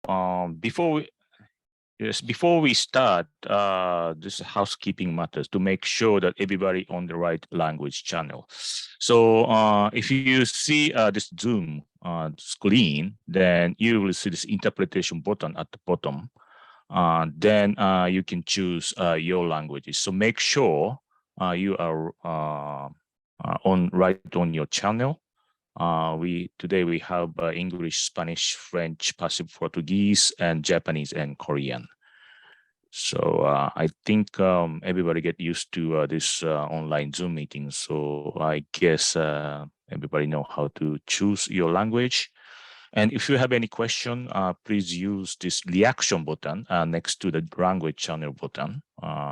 before we start, this housekeeping matters to make sure that everybody on the right language channel. So if you see this Zoom screen, then you will see this interpretation button at the bottom. Then you can choose your languages. So make sure you are right on your channel. Today we have English, Spanish, French, Passive Portuguese, and Japanese and Korean. So I think everybody get used to this online Zoom meeting. So I guess everybody know how to choose your language. And if you have any question, please use this reaction button next to the language channel button.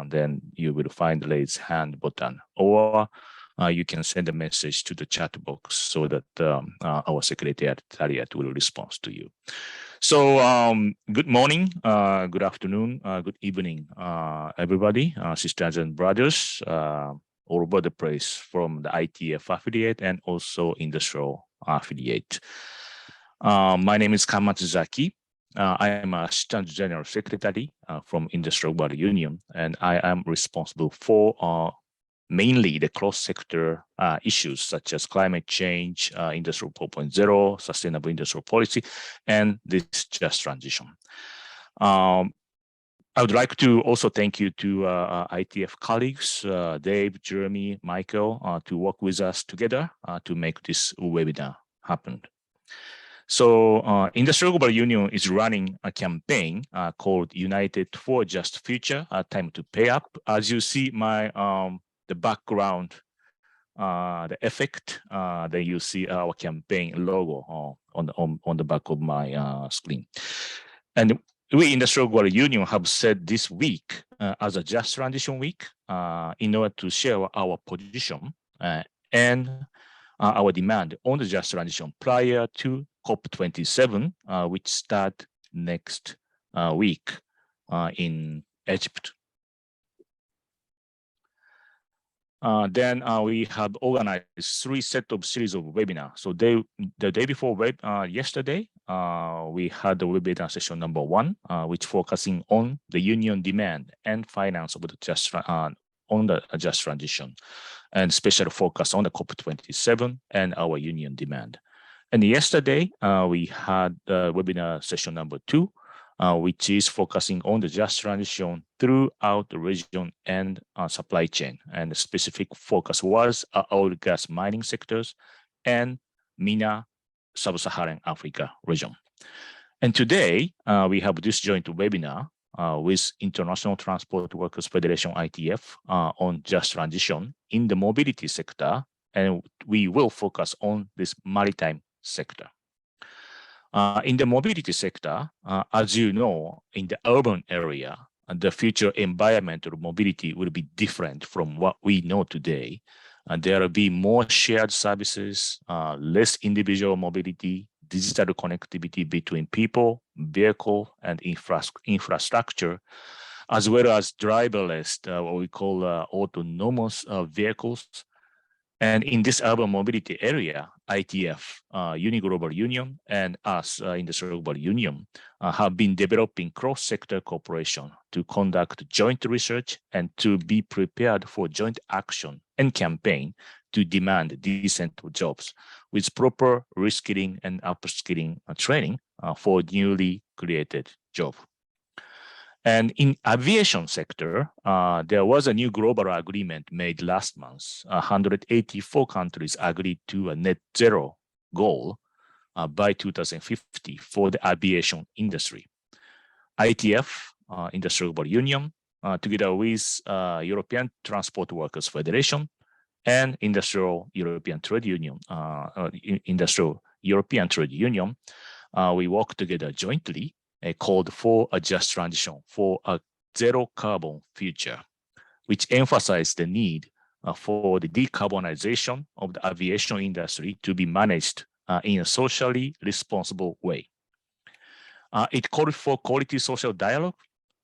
Then you will find the raise hand button, or you can send a message to the chat box so that our secretariat will respond to you. So good morning, good afternoon, good evening, everybody, sisters and brothers, all over the place from the ITF affiliate and also industrial affiliate. My name is Kamatsu Zaki. I am Assistant General Secretary from Industrial Global Union, and I am responsible for mainly the cross-sector issues such as climate change, Industrial 4.0, sustainable industrial policy, and this just transition. I would like to also thank you to ITF colleagues, Dave, Jeremy, Michael, to work with us together to make this webinar happen. So Industrial Global Union is running a campaign called United for Just Future, Time to Pay Up. As you see my the background, the effect, then you see our campaign logo on the back of my screen. And we Industrial Global Union have said this week as a Just Transition Week in order to share our position and our demand on the Just Transition prior to COP27, which start next week in Egypt. Then we have organized 3 sets of series of webinars. So the day before yesterday, we had the webinar session number 1, which focusing on the union demand and finance of the just transition, and special focus on the COP27 and our union demand. And yesterday, we had the webinar session number 2, which is focusing on the just transition throughout the region and supply chain. And the specific focus was oil gas mining sectors and MENA, Sub-Saharan Africa region. And today, we have this joint webinar with International Transport Workers Federation, ITF, on just transition in the mobility sector. And we will focus on this maritime sector. In the mobility sector, as you know, in the urban area, the future environmental mobility will be different from what we know today. There will be more shared services, less individual mobility, digital connectivity between people, vehicle, and infrastructure, as well as driverless, what we call autonomous vehicles. And in this urban mobility area, ITF, Uniglobal Union, and us, Industrial Global Union, have been developing cross-sector cooperation to conduct joint research and to be prepared for joint action and campaign to demand decent jobs with proper reskilling and upskilling training for newly created jobs. And in aviation sector, there was a new global agreement made last month. 184 countries agreed to a net zero goal by 2050 for the aviation industry. ITF, Industrial Global Union, together with European Transport Workers Federation and Industrial European Trade Union, we work together jointly called for a just transition for a zero carbon future, which emphasized the need for the decarbonization of the aviation industry to be managed in a socially responsible way. It called for quality social dialogue,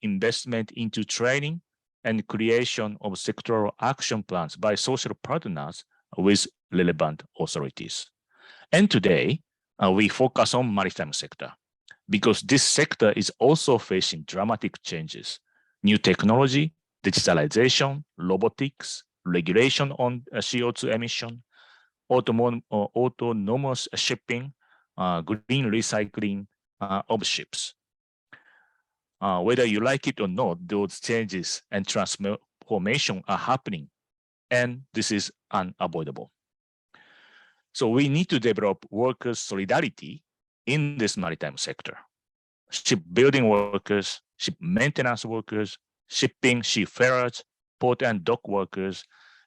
investment into training, and creation of sectoral action plans by social partners with relevant authorities. And today, we focus on maritime sector. because this sector is also facing dramatic changes. New technology, digitalization, robotics, regulation on CO2 emission, autonomous shipping, green recycling of ships. Whether you like it or not, those changes and transformation are happening, and this is unavoidable. So we need to develop workers' solidarity in this maritime sector. Shipbuilding workers, ship maintenance workers, shipping seafarers, port and dock workers,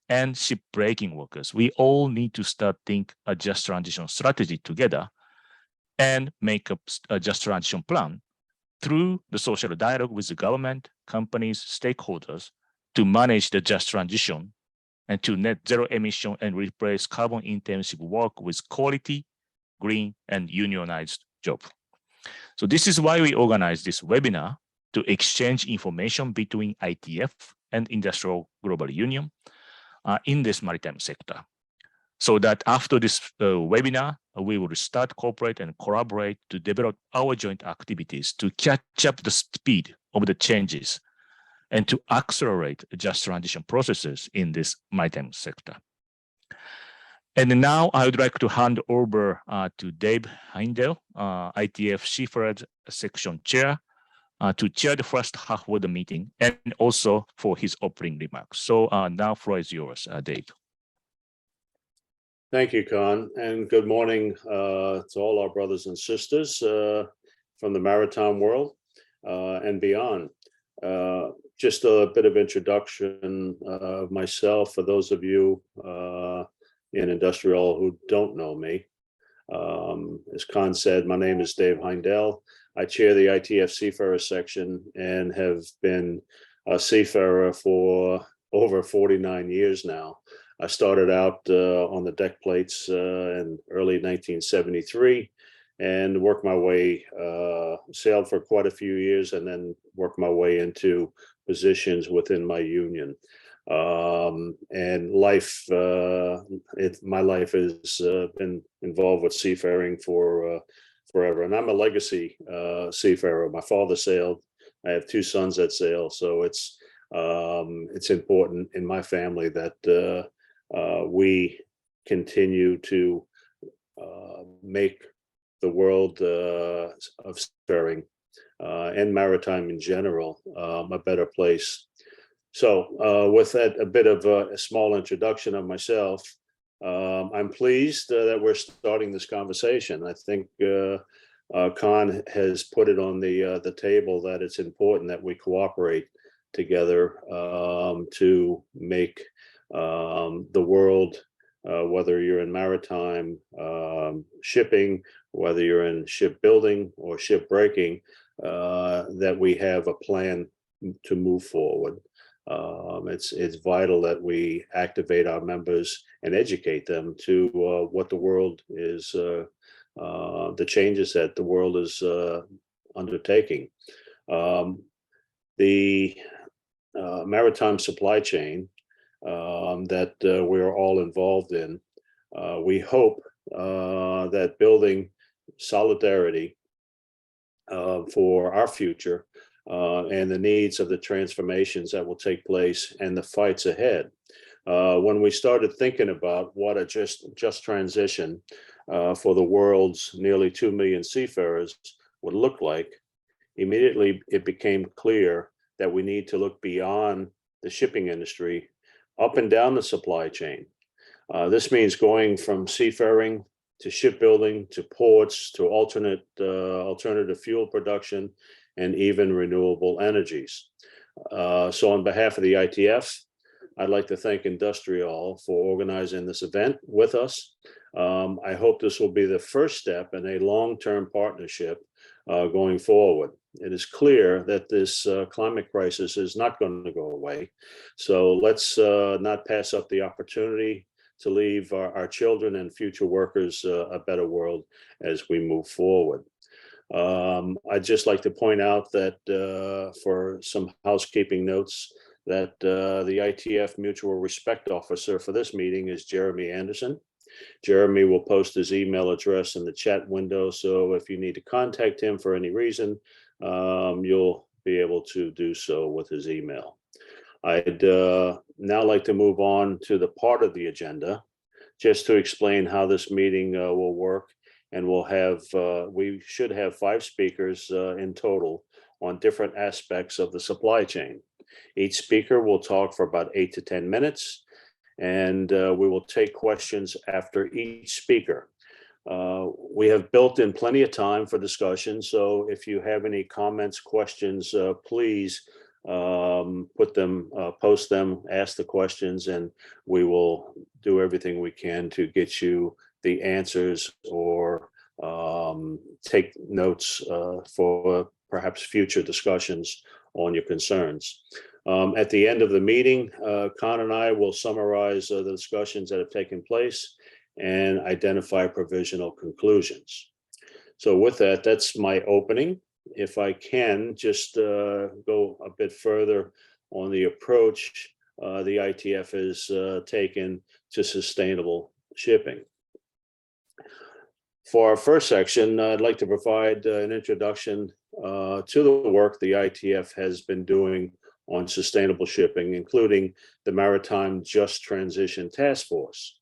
and ship breaking workers. We all need to start think a just transition strategy together and make a just transition plan through the social dialogue with the government, companies, stakeholders to manage the just transition and to net zero emission and replace carbon intensive work with quality, green, and unionized job. So this is why we organized this webinar to exchange information between ITF and Industrial Global Union in this maritime sector. So that after this webinar, we will start cooperate and collaborate to develop our joint activities to catch up the speed of the changes and to accelerate just transition processes in this maritime sector. And now I would like to hand over to Dave Heindel, ITF Seafarers Section Chair, to chair the first half of the meeting and also for his opening remarks. So now floor is yours, Dave. Thank you, Con, and good morning to all our brothers and sisters from the maritime world and beyond. Just a bit of introduction of myself for those of you in Industrial who don't know me. As Con said, my name is Dave Heindel. I chair the ITF Seafarer section and have been a seafarer for over 49 years now. I started out on the deck plates in early 1973 and worked my way, sailed for quite a few years and then worked my way into positions within my union. And life, my life has been involved with seafaring for forever. And I'm a legacy seafarer. My father sailed. I have two sons that sail. So it's important in my family that we continue to make the world of seafaring and maritime in general a better place. So with that, a bit of a small introduction of myself, I'm pleased that we're starting this conversation. I think Con has put it on the table that it's important that we cooperate together to make the world, whether you're in maritime shipping, whether you're in shipbuilding or shipbreaking, that we have a plan to move forward. It's vital that we activate our members and educate them to what the world is, the changes that the world is undertaking. The maritime supply chain that we're all involved in, we hope that building solidarity for our future and the needs of the transformations that will take place and the fights ahead. When we started thinking about what a just transition for the world's nearly 2 million seafarers would look like, immediately it became clear that we need to look beyond the shipping industry up and down the supply chain. This means going from seafaring to shipbuilding to ports to alternative fuel production and even renewable energies. So on behalf of the ITF, I'd like to thank Industrial for organizing this event with us. I hope this will be the first step in a long-term partnership going forward. It is clear that this climate crisis is not going to go away. So let's not pass up the opportunity to leave our children and future workers a better world as we move forward. I'd just like to point out that for some housekeeping notes, that the ITF Mutual Respect Officer for this meeting is Jeremy Anderson. Jeremy will post his email address in the chat window. So if you need to contact him for any reason, you'll be able to do so with his email. I'd now like to move on to the part of the agenda, just to explain how this meeting will work. And we should have 5 speakers in total on different aspects of the supply chain. Each speaker will talk for about 8 to 10 minutes, and we will take questions after each speaker. We have built in plenty of time for discussion, so if you have any comments, questions, please post them, ask the questions, and we will do everything we can to get you the answers or take notes for perhaps future discussions on your concerns. At the end of the meeting, Con and I will summarize the discussions that have taken place and identify provisional conclusions. So with that, that's my opening. If I can just go a bit further on the approach the ITF has taken to sustainable shipping. For our first section, I'd like to provide an introduction to the work the ITF has been doing on sustainable shipping, including the Maritime Just Transition Task Force.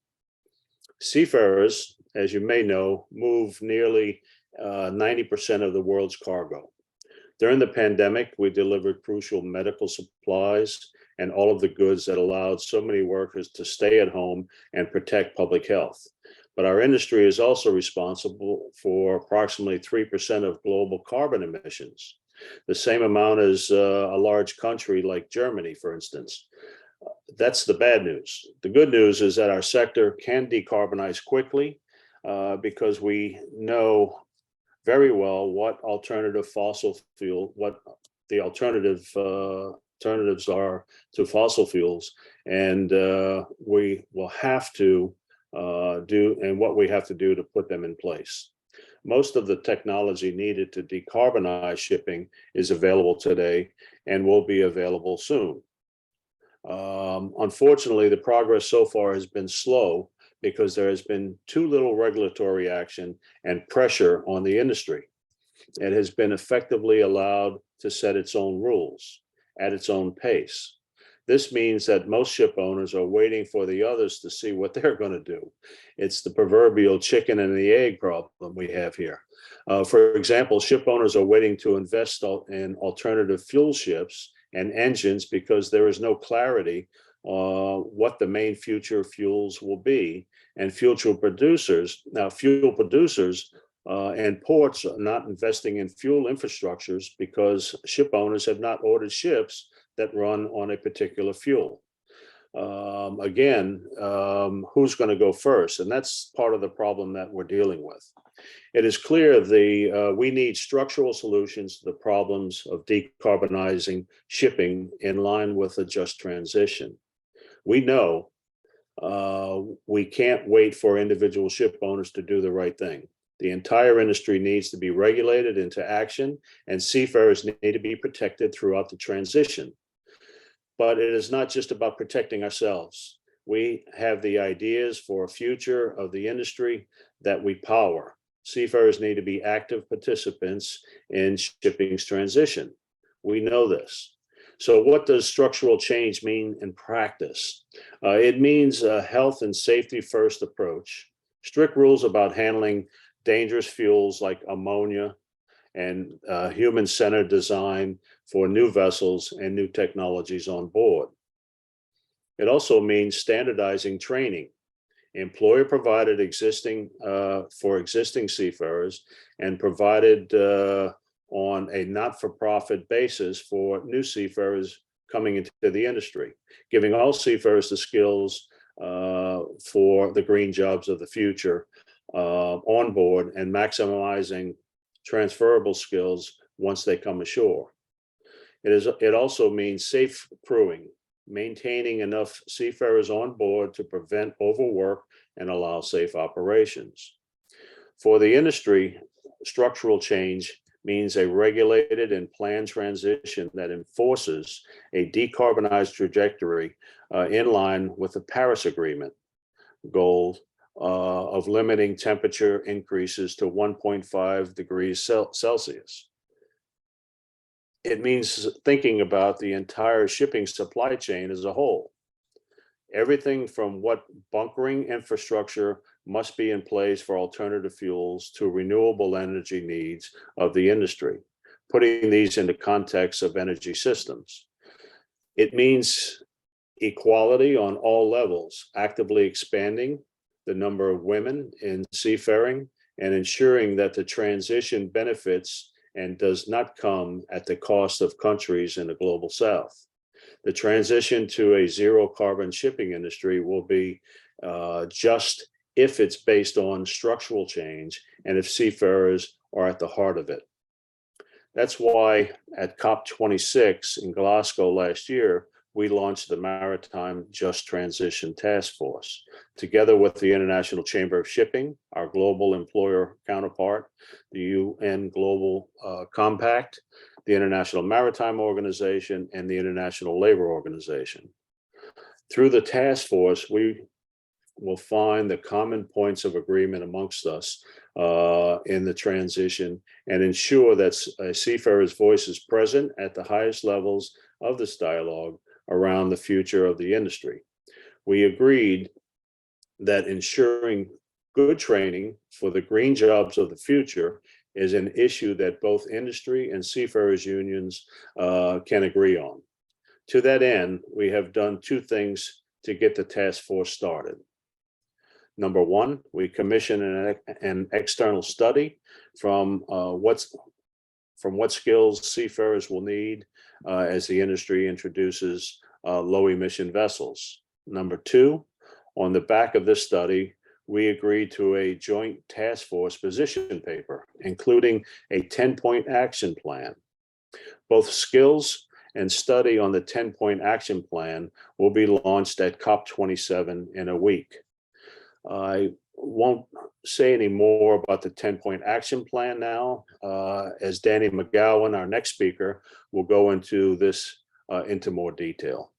Seafarers, as you may know, move nearly 90% of the world's cargo. During the pandemic, we delivered crucial medical supplies and all of the goods that allowed so many workers to stay at home and protect public health. But our industry is also responsible for approximately 3% of global carbon emissions, the same amount as a large country like Germany, for instance. That's the bad news. The good news is that our sector can decarbonize quickly because we know very well what alternative fossil fuel, what the alternatives are to fossil fuels, and we will have to what we have to do to put them in place. Most of the technology needed to decarbonize shipping is available today and will be available soon. Unfortunately, the progress so far has been slow because there has been too little regulatory action and pressure on the industry. It has been effectively allowed to set its own rules at its own pace. This means that most ship owners are waiting for the others to see what they're going to do. It's the proverbial chicken and the egg problem we have here. For example, ship owners are waiting to invest in alternative fuel ships and engines because there is no clarity what the main future fuels will be. And fuel producers and ports are not investing in fuel infrastructures because ship owners have not ordered ships that run on a particular fuel. Who's going to go first? And that's part of the problem that we're dealing with. It is clear we need structural solutions to the problems of decarbonizing shipping in line with a just transition. We know we can't wait for individual ship owners to do the right thing. The entire industry needs to be regulated into action, and seafarers need to be protected throughout the transition. But it is not just about protecting ourselves. We have the ideas for a future of the industry that we power. Seafarers need to be active participants in shipping's transition. We know this. So what does structural change mean in practice? It means a health and safety first approach, strict rules about handling dangerous fuels like ammonia, and human-centered design for new vessels and new technologies on board. It also means standardizing training, employer-provided for existing seafarers, and provided on a not-for-profit basis for new seafarers coming into the industry, giving all seafarers the skills for the green jobs of the future on board and maximizing transferable skills once they come ashore. It also means safe crewing, maintaining enough seafarers on board to prevent overwork and allow safe operations. For the industry, structural change means a regulated and planned transition that enforces a decarbonized trajectory in line with the Paris Agreement goal of limiting temperature increases to 1.5 degrees Celsius. It means thinking about the entire shipping supply chain as a whole. Everything from what bunkering infrastructure must be in place for alternative fuels to renewable energy needs of the industry, putting these into context of energy systems. It means equality on all levels, actively expanding the number of women in seafaring and ensuring that the transition benefits and does not come at the cost of countries in the global south. The transition to a zero carbon shipping industry will be just if it's based on structural change and if seafarers are at the heart of it. That's why at COP26 in Glasgow last year, we launched the Maritime Just Transition Task Force, together with the International Chamber of Shipping, our global employer counterpart, the UN Global Compact, the International Maritime Organization, and the International Labor Organization. Through the task force, we will find the common points of agreement amongst us in the transition and ensure that a seafarer's voice is present at the highest levels of this dialogue around the future of the industry. We agreed that ensuring good training for the green jobs of the future is an issue that both industry and seafarers unions can agree on. To that end, we have done two things to get the task force started. Number one, we commissioned an external study from what skills seafarers will need as the industry introduces low emission vessels. Number two, on the back of this study, we agreed to a joint task force position paper, including a 10-point action plan. Both skills and study on the 10-point action plan will be launched at COP27 in a week. I won't say any more about the 10-point action plan now, as Danny McGowan, our next speaker, will go into this into more detail.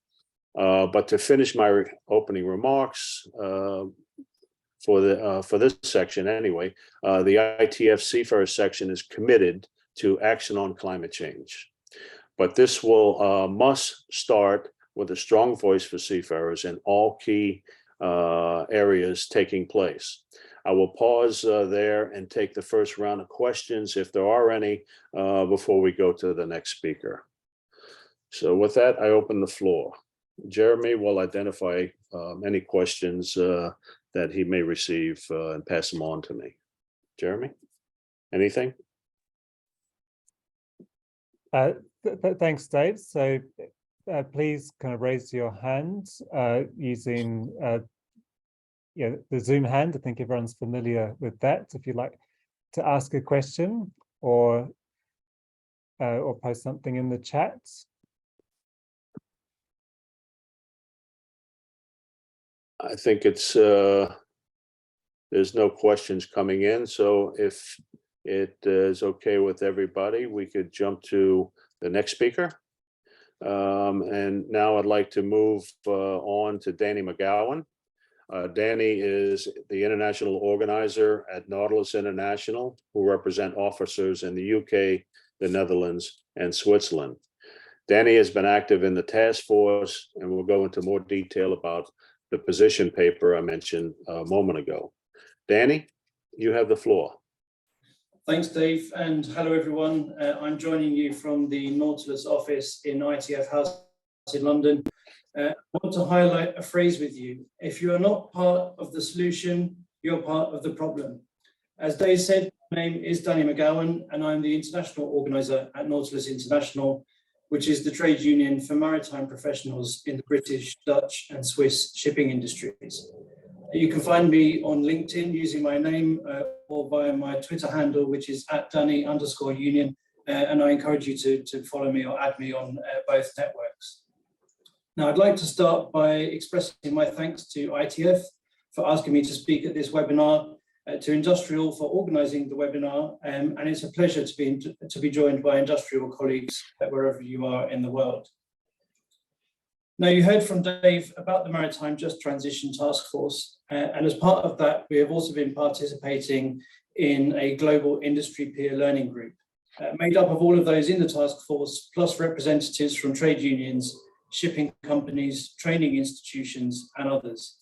But to finish my opening remarks for this section anyway, the ITF Seafarer section is committed to action on climate change. But this will must start with a strong voice for seafarers in all key areas taking place. I will pause there and take the first round of questions, if there are any, before we go to the next speaker. So with that, I open the floor. Jeremy will identify any questions that he may receive and pass them on to me. Jeremy, anything? Thanks, Dave. So please kind of raise your hand using the Zoom hand. I think everyone's familiar with that. If you'd like to ask a question or post something in the chat. I think it's there's no questions coming in. So if it is okay with everybody, we could jump to the next speaker. And now I'd like to move on to Danny McGowan. Danny is the international organizer at Nautilus International, who represent officers in the UK, the Netherlands, and Switzerland. Danny has been active in the task force, and we'll go into more detail about the position paper I mentioned a moment ago. Danny, you have the floor. Thanks, Dave, and hello, everyone. I'm joining you from the Nautilus office in ITF House in London. I want to highlight a phrase with you. If you are not part of the solution, you're part of the problem. As Dave said, my name is Danny McGowan, and I'm the international organizer at Nautilus International, which is the trade union for maritime professionals in the British, Dutch, and Swiss shipping industries. You can find me on LinkedIn using my name or via my Twitter handle, which is @Danny_union. And I encourage you to follow me or add me on both networks. Now, I'd like to start by expressing my thanks to ITF for asking me to speak at this webinar, to Industrial for organizing the webinar, and it's a pleasure to be joined by industrial colleagues wherever you are in the world. Now, you heard from Dave about the Maritime Just Transition Task Force, and as part of that, we have also been participating in a global industry peer learning group, made up of all of those in the task force, plus representatives from trade unions, shipping companies, training institutions, and others.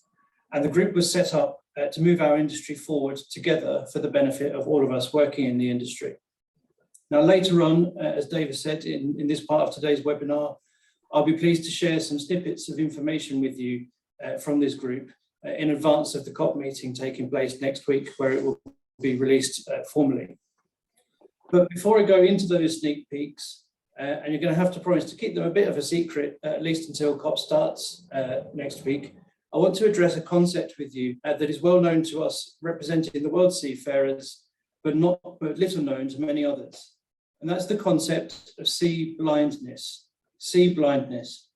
And the group was set up to move our industry forward together for the benefit of all of us working in the industry. Now, later on, as David said, in this part of today's webinar, I'll be pleased to share some snippets of information with you from this group in advance of the COP meeting taking place next week, where it will be released formally. But before I go into those sneak peeks, and you're going to have to promise to keep them a bit of a secret, at least until COP starts next week, I want to address a concept with you that is well known to us representing the world seafarers, but little known to many others. And that's the concept of sea blindness. Sea blindness.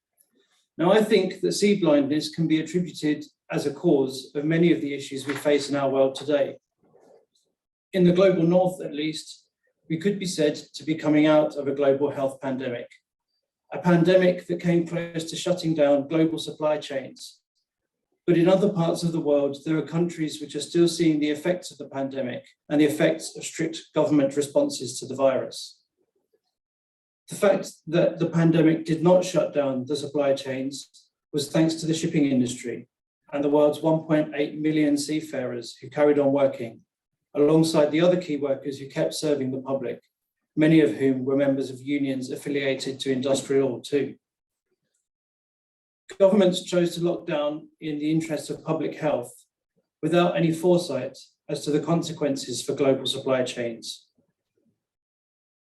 Now, I think that sea blindness can be attributed as a cause of many of the issues we face in our world today. In the global north, at least, we could be said to be coming out of a global health pandemic, a pandemic that came close to shutting down global supply chains. But in other parts of the world, there are countries which are still seeing the effects of the pandemic and the effects of strict government responses to the virus. The fact that the pandemic did not shut down the supply chains was thanks to the shipping industry and the world's 1.8 million seafarers who carried on working, alongside the other key workers who kept serving the public, many of whom were members of unions affiliated to Industrial Law 2. Governments chose to lock down in the interests of public health without any foresight as to the consequences for global supply chains.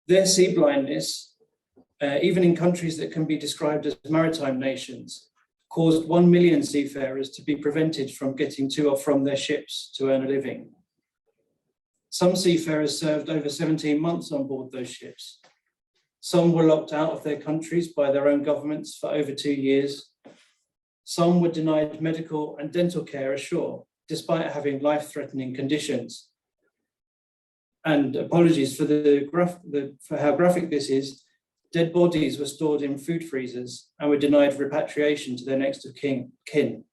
Their sea blindness, even in countries that can be described as maritime nations, caused 1 million seafarers to be prevented from getting to or from their ships to earn a living. Some seafarers served over 17 months on board those ships. Some were locked out of their countries by their own governments for over 2 years. Some were denied medical and dental care ashore, despite having life-threatening conditions. And apologies for for how graphic this is, dead bodies were stored in food freezers and were denied repatriation to their next of kin.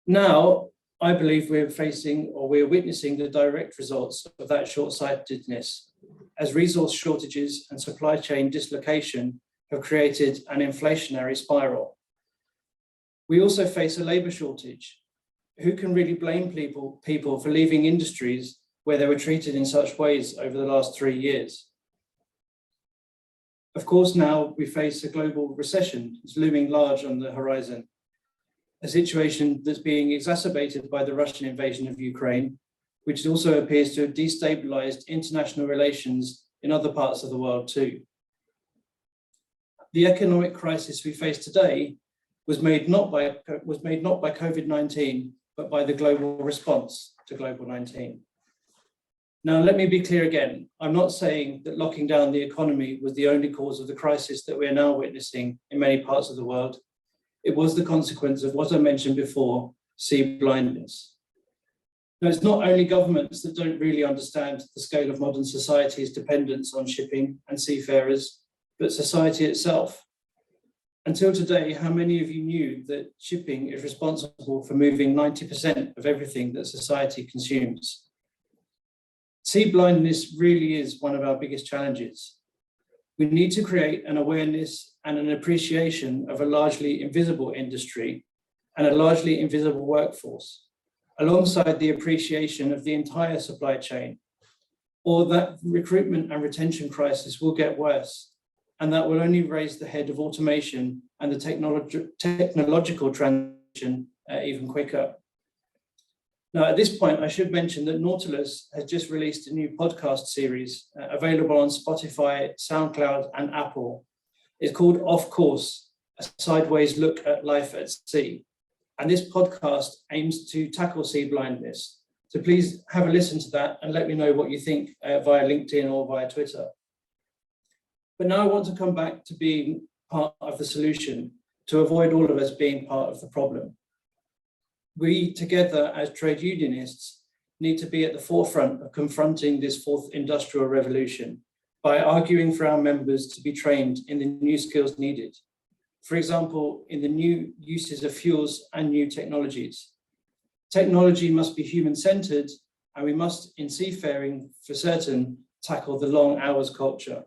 Now, I believe we're witnessing the direct results of that short-sightedness, as resource shortages and supply chain dislocation have created an inflationary spiral. We also face a labour shortage. Who can really blame people for leaving industries where they were treated in such ways over the last 3 years? Of course, now we face a global recession that's looming large on the horizon, a situation that's being exacerbated by the Russian invasion of Ukraine, which also appears to have destabilized international relations in other parts of the world too. The economic crisis we face today was made not by COVID-19, but by the global response to COVID-19. Now, let me be clear again. I'm not saying that locking down the economy was the only cause of the crisis that we're now witnessing in many parts of the world. It was the consequence of what I mentioned before, sea blindness. Now, it's not only governments that don't really understand the scale of modern society's dependence on shipping and seafarers, but society itself. Until today, how many of you knew that shipping is responsible for moving 90% of everything that society consumes? Sea blindness really is one of our biggest challenges. We need to create an awareness and an appreciation of a largely invisible industry and a largely invisible workforce, alongside the appreciation of the entire supply chain, or that recruitment and retention crisis will get worse, and that will only raise the head of automation and the technological transition even quicker. Now, at this point, I should mention that Nautilus has just released a new podcast series available on Spotify, SoundCloud, and Apple. It's called Off Course, a sideways look at life at sea. And this podcast aims to tackle sea blindness. So please have a listen to that and let me know what you think via LinkedIn or via Twitter. But now I want to come back to being part of the solution, to avoid all of us being part of the problem. We together as trade unionists need to be at the forefront of confronting this fourth industrial revolution by arguing for our members to be trained in the new skills needed. For example, in the new uses of fuels and new technologies. Technology must be human-centered, and we must, in seafaring, for certain, tackle the long hours culture.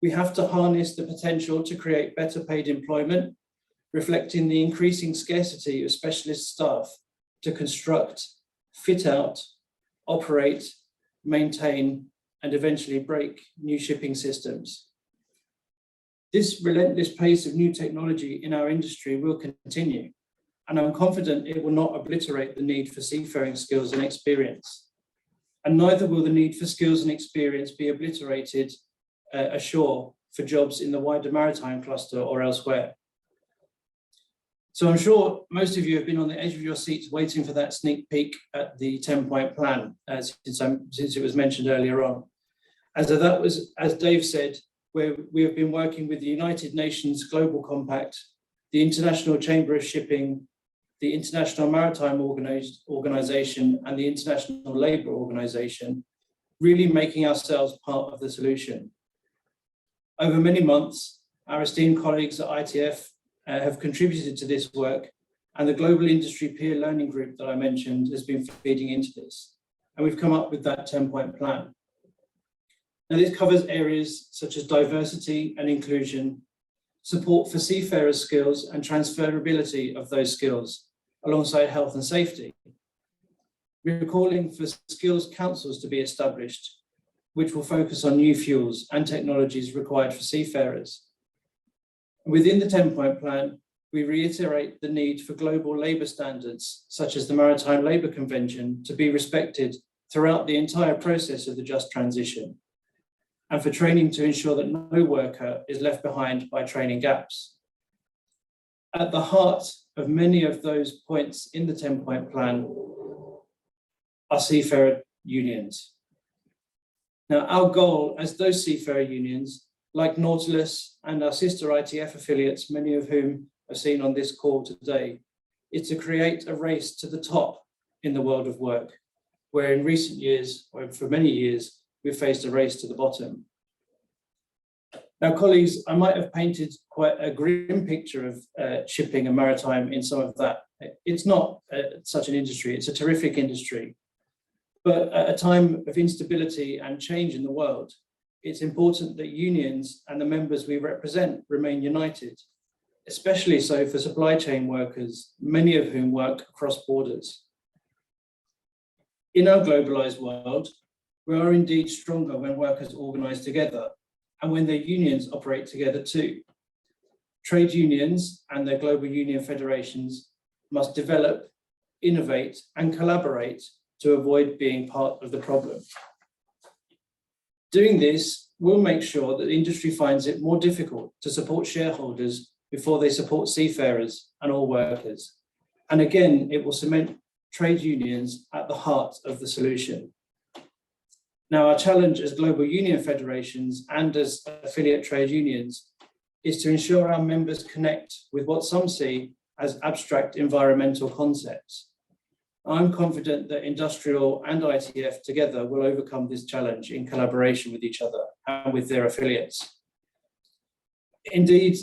We have to harness the potential to create better paid employment, reflecting the increasing scarcity of specialist staff to construct, fit out, operate, maintain, and eventually break new shipping systems. This relentless pace of new technology in our industry will continue, and I'm confident it will not obliterate the need for seafaring skills and experience. And neither will the need for skills and experience be obliterated ashore for jobs in the wider maritime cluster or elsewhere. So I'm sure most of you have been on the edge of your seats waiting for that sneak peek at the 10-point plan, since it was mentioned earlier on. As Dave said, we have been working with the United Nations Global Compact, the International Chamber of Shipping, the International Maritime Organization, and the International Labour Organization, really making ourselves part of the solution. Over many months, our esteemed colleagues at ITF have contributed to this work, and the Global Industry Peer Learning Group that I mentioned has been feeding into this. And we've come up with that 10-point plan. Now, this covers areas such as diversity and inclusion, support for seafarers' skills and transferability of those skills, alongside health and safety. We're calling for skills councils to be established, which will focus on new fuels and technologies required for seafarers. Within the 10-point plan, we reiterate the need for global labour standards, such as the Maritime Labour Convention, to be respected throughout the entire process of the just transition, and for training to ensure that no worker is left behind by training gaps. At the heart of many of those points in the 10-point plan are seafarer unions. Now, our goal as those seafarer unions, like Nautilus and our sister ITF affiliates, many of whom are seen on this call today, is to create a race to the top in the world of work, where in recent years, or for many years, we've faced a race to the bottom. Now, colleagues, I might have painted quite a grim picture of shipping and maritime in some of that. It's not such an industry, it's a terrific industry. But at a time of instability and change in the world, it's important that unions and the members we represent remain united, especially so for supply chain workers, many of whom work across borders. In our globalized world, we are indeed stronger when workers organize together and when their unions operate together too. Trade unions and their global union federations must develop, innovate, and collaborate to avoid being part of the problem. Doing this will make sure that the industry finds it more difficult to support shareholders before they support seafarers and all workers. And again, it will cement trade unions at the heart of the solution. Now, our challenge as global union federations and as affiliate trade unions is to ensure our members connect with what some see as abstract environmental concepts. I'm confident that Industrial and ITF together will overcome this challenge in collaboration with each other and with their affiliates. Indeed,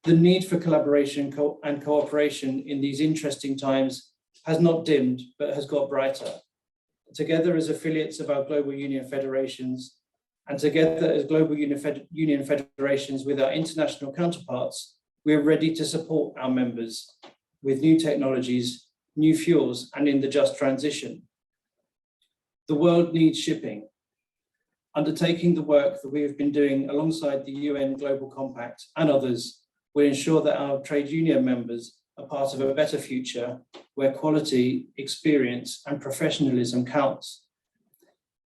the need for collaboration and cooperation in these interesting times has not dimmed, but has got brighter. Together as affiliates of our global union federations, and together as global union federations with our international counterparts, we are ready to support our members with new technologies, new fuels, and in the just transition. The world needs shipping. Undertaking the work that we have been doing alongside the UN Global Compact and others will ensure that our trade union members are part of a better future where quality, experience, and professionalism counts.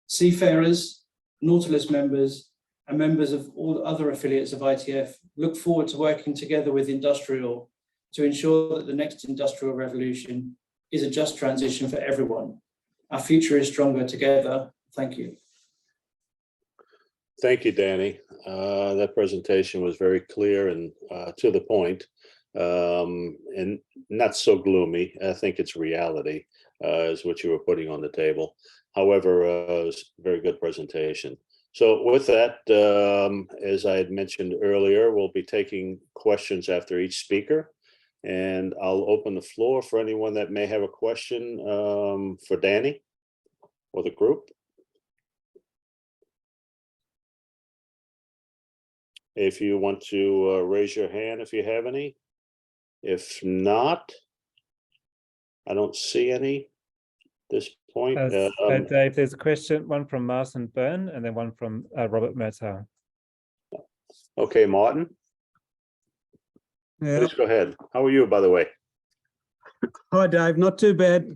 Seafarers, Nautilus members, and members of all other affiliates of ITF look forward to working together with Industrial to ensure that the next industrial revolution is a just transition for everyone. Our future is stronger together. Thank you. Thank you, Danny. That presentation was very clear and to the point, and not so gloomy. I think it's reality, is what you were putting on the table. However, it was a very good presentation. So with that, as I had mentioned earlier, we'll be taking questions after each speaker. And I'll open the floor for anyone that may have a question for Danny or the group. If you want to raise your hand if you have any. If not, I don't see any at this point. Dave, there's a question, one from Martin Byrne and then one from Robert Murtaugh. Okay, Martin, Yeah. please go ahead. How are you, by the way? Hi, Dave. Not too bad.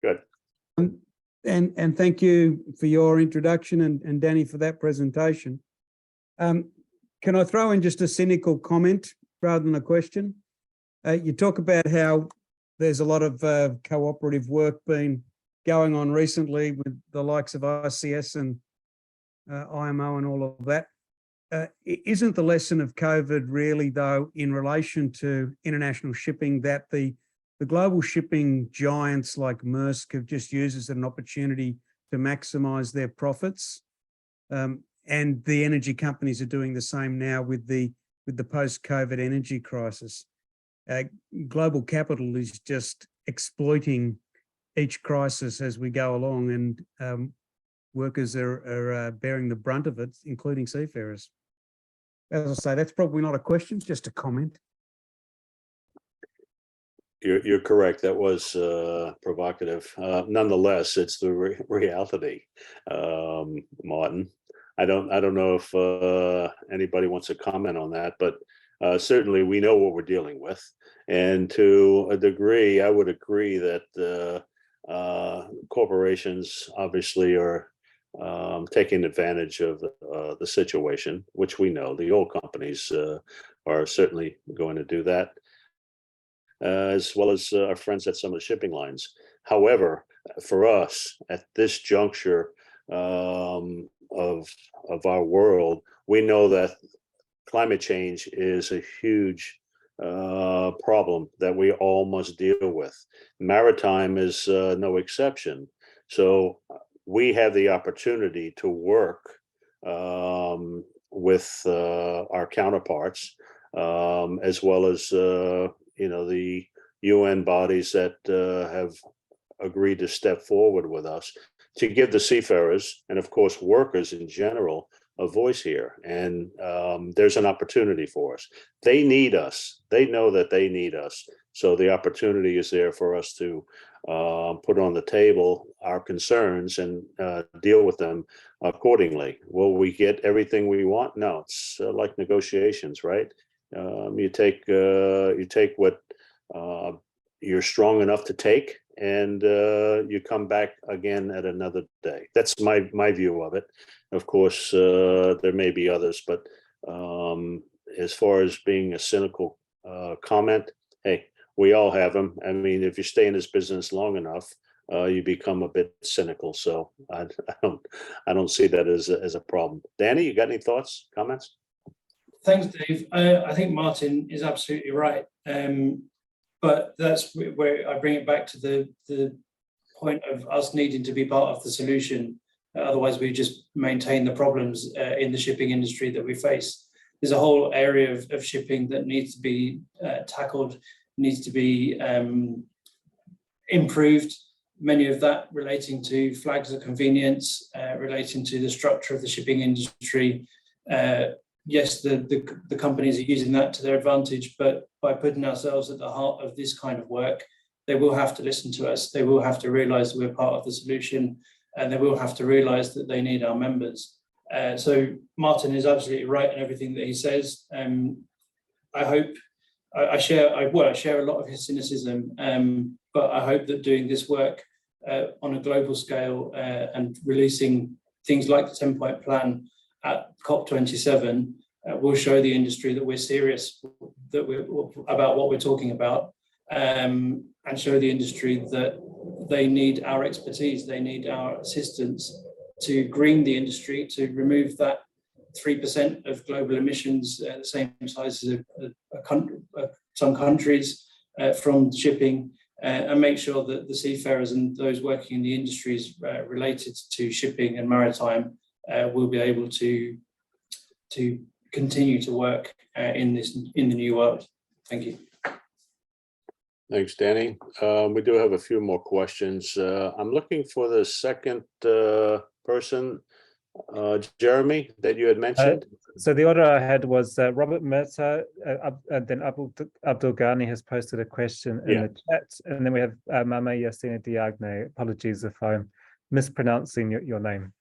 Good. And thank you for your introduction and Danny for that presentation. Can I throw in just a cynical comment rather than a question? You talk about how there's a lot of cooperative work been going on recently with the likes of ICS and IMO and all of that. Isn't the lesson of COVID really, though, in relation to international shipping, that the global shipping giants like Maersk have just used as an opportunity to maximize their profits? And the energy companies are doing the same now with the post-COVID energy crisis. Global capital is just exploiting each crisis as we go along, and workers are bearing the brunt of it, including seafarers. As I say, that's probably not a question, just a comment. You're correct. That was provocative. Nonetheless, it's the reality, Martin. I don't know if anybody wants to comment on that, but certainly we know what we're dealing with. And to a degree, I would agree that corporations obviously are taking advantage of the situation, which we know the oil companies are certainly going to do that, as well as our friends at some of the shipping lines. However, for us at this juncture of our world, we know that climate change is a huge problem that we all must deal with. Maritime is no exception. So we have the opportunity to work with our counterparts, as well as the UN bodies that have agreed to step forward with us to give the seafarers and, of course, workers in general a voice here. And there's an opportunity for us. They need us. They know that they need us. So the opportunity is there for us to put on the table our concerns and deal with them accordingly. Will we get everything we want? No, it's like negotiations, right? You take what you're strong enough to take, and you come back again at another day. That's my view of it. Of course, there may be others, but as far as being a cynical comment, hey, we all have them. I mean, if you stay in this business long enough, you become a bit cynical. So I don't see that as a problem. Danny, you got any thoughts, comments? Thanks, Dave. I think Martin is absolutely right. But that's where I bring it back to the point of us needing to be part of the solution. Otherwise, we just maintain the problems in the shipping industry that we face. There's a whole area of shipping that needs to be tackled, needs to be improved. Many of that relating to flags of convenience, relating to the structure of the shipping industry. Yes, the companies are using that to their advantage, but by putting ourselves at the heart of this kind of work, they will have to listen to us. They will have to realize that we're part of the solution, and they will have to realize that they need our members. So Martin is absolutely right in everything that he says. I hope I share a lot of his cynicism, but I hope that doing this work on a global scale and releasing things like the 10-point plan at COP27 will show the industry that we're serious about what we're talking about, and show the industry that they need our expertise, they need our assistance to green the industry, to remove that 3% of global emissions, the same size as some countries, from shipping, and make sure that the seafarers and those working in the industries related to shipping and maritime we'll be able to continue to work in the new world. Thank you. Thanks, Danny. We do have a few more questions. I'm looking for the second person, Jeremy, that you had mentioned. So the order I had was Robert Mirza, and then Abdul Ghani has posted a question in the chat, and then we have Mama Yasina Diagne. Apologies if I'm mispronouncing your name.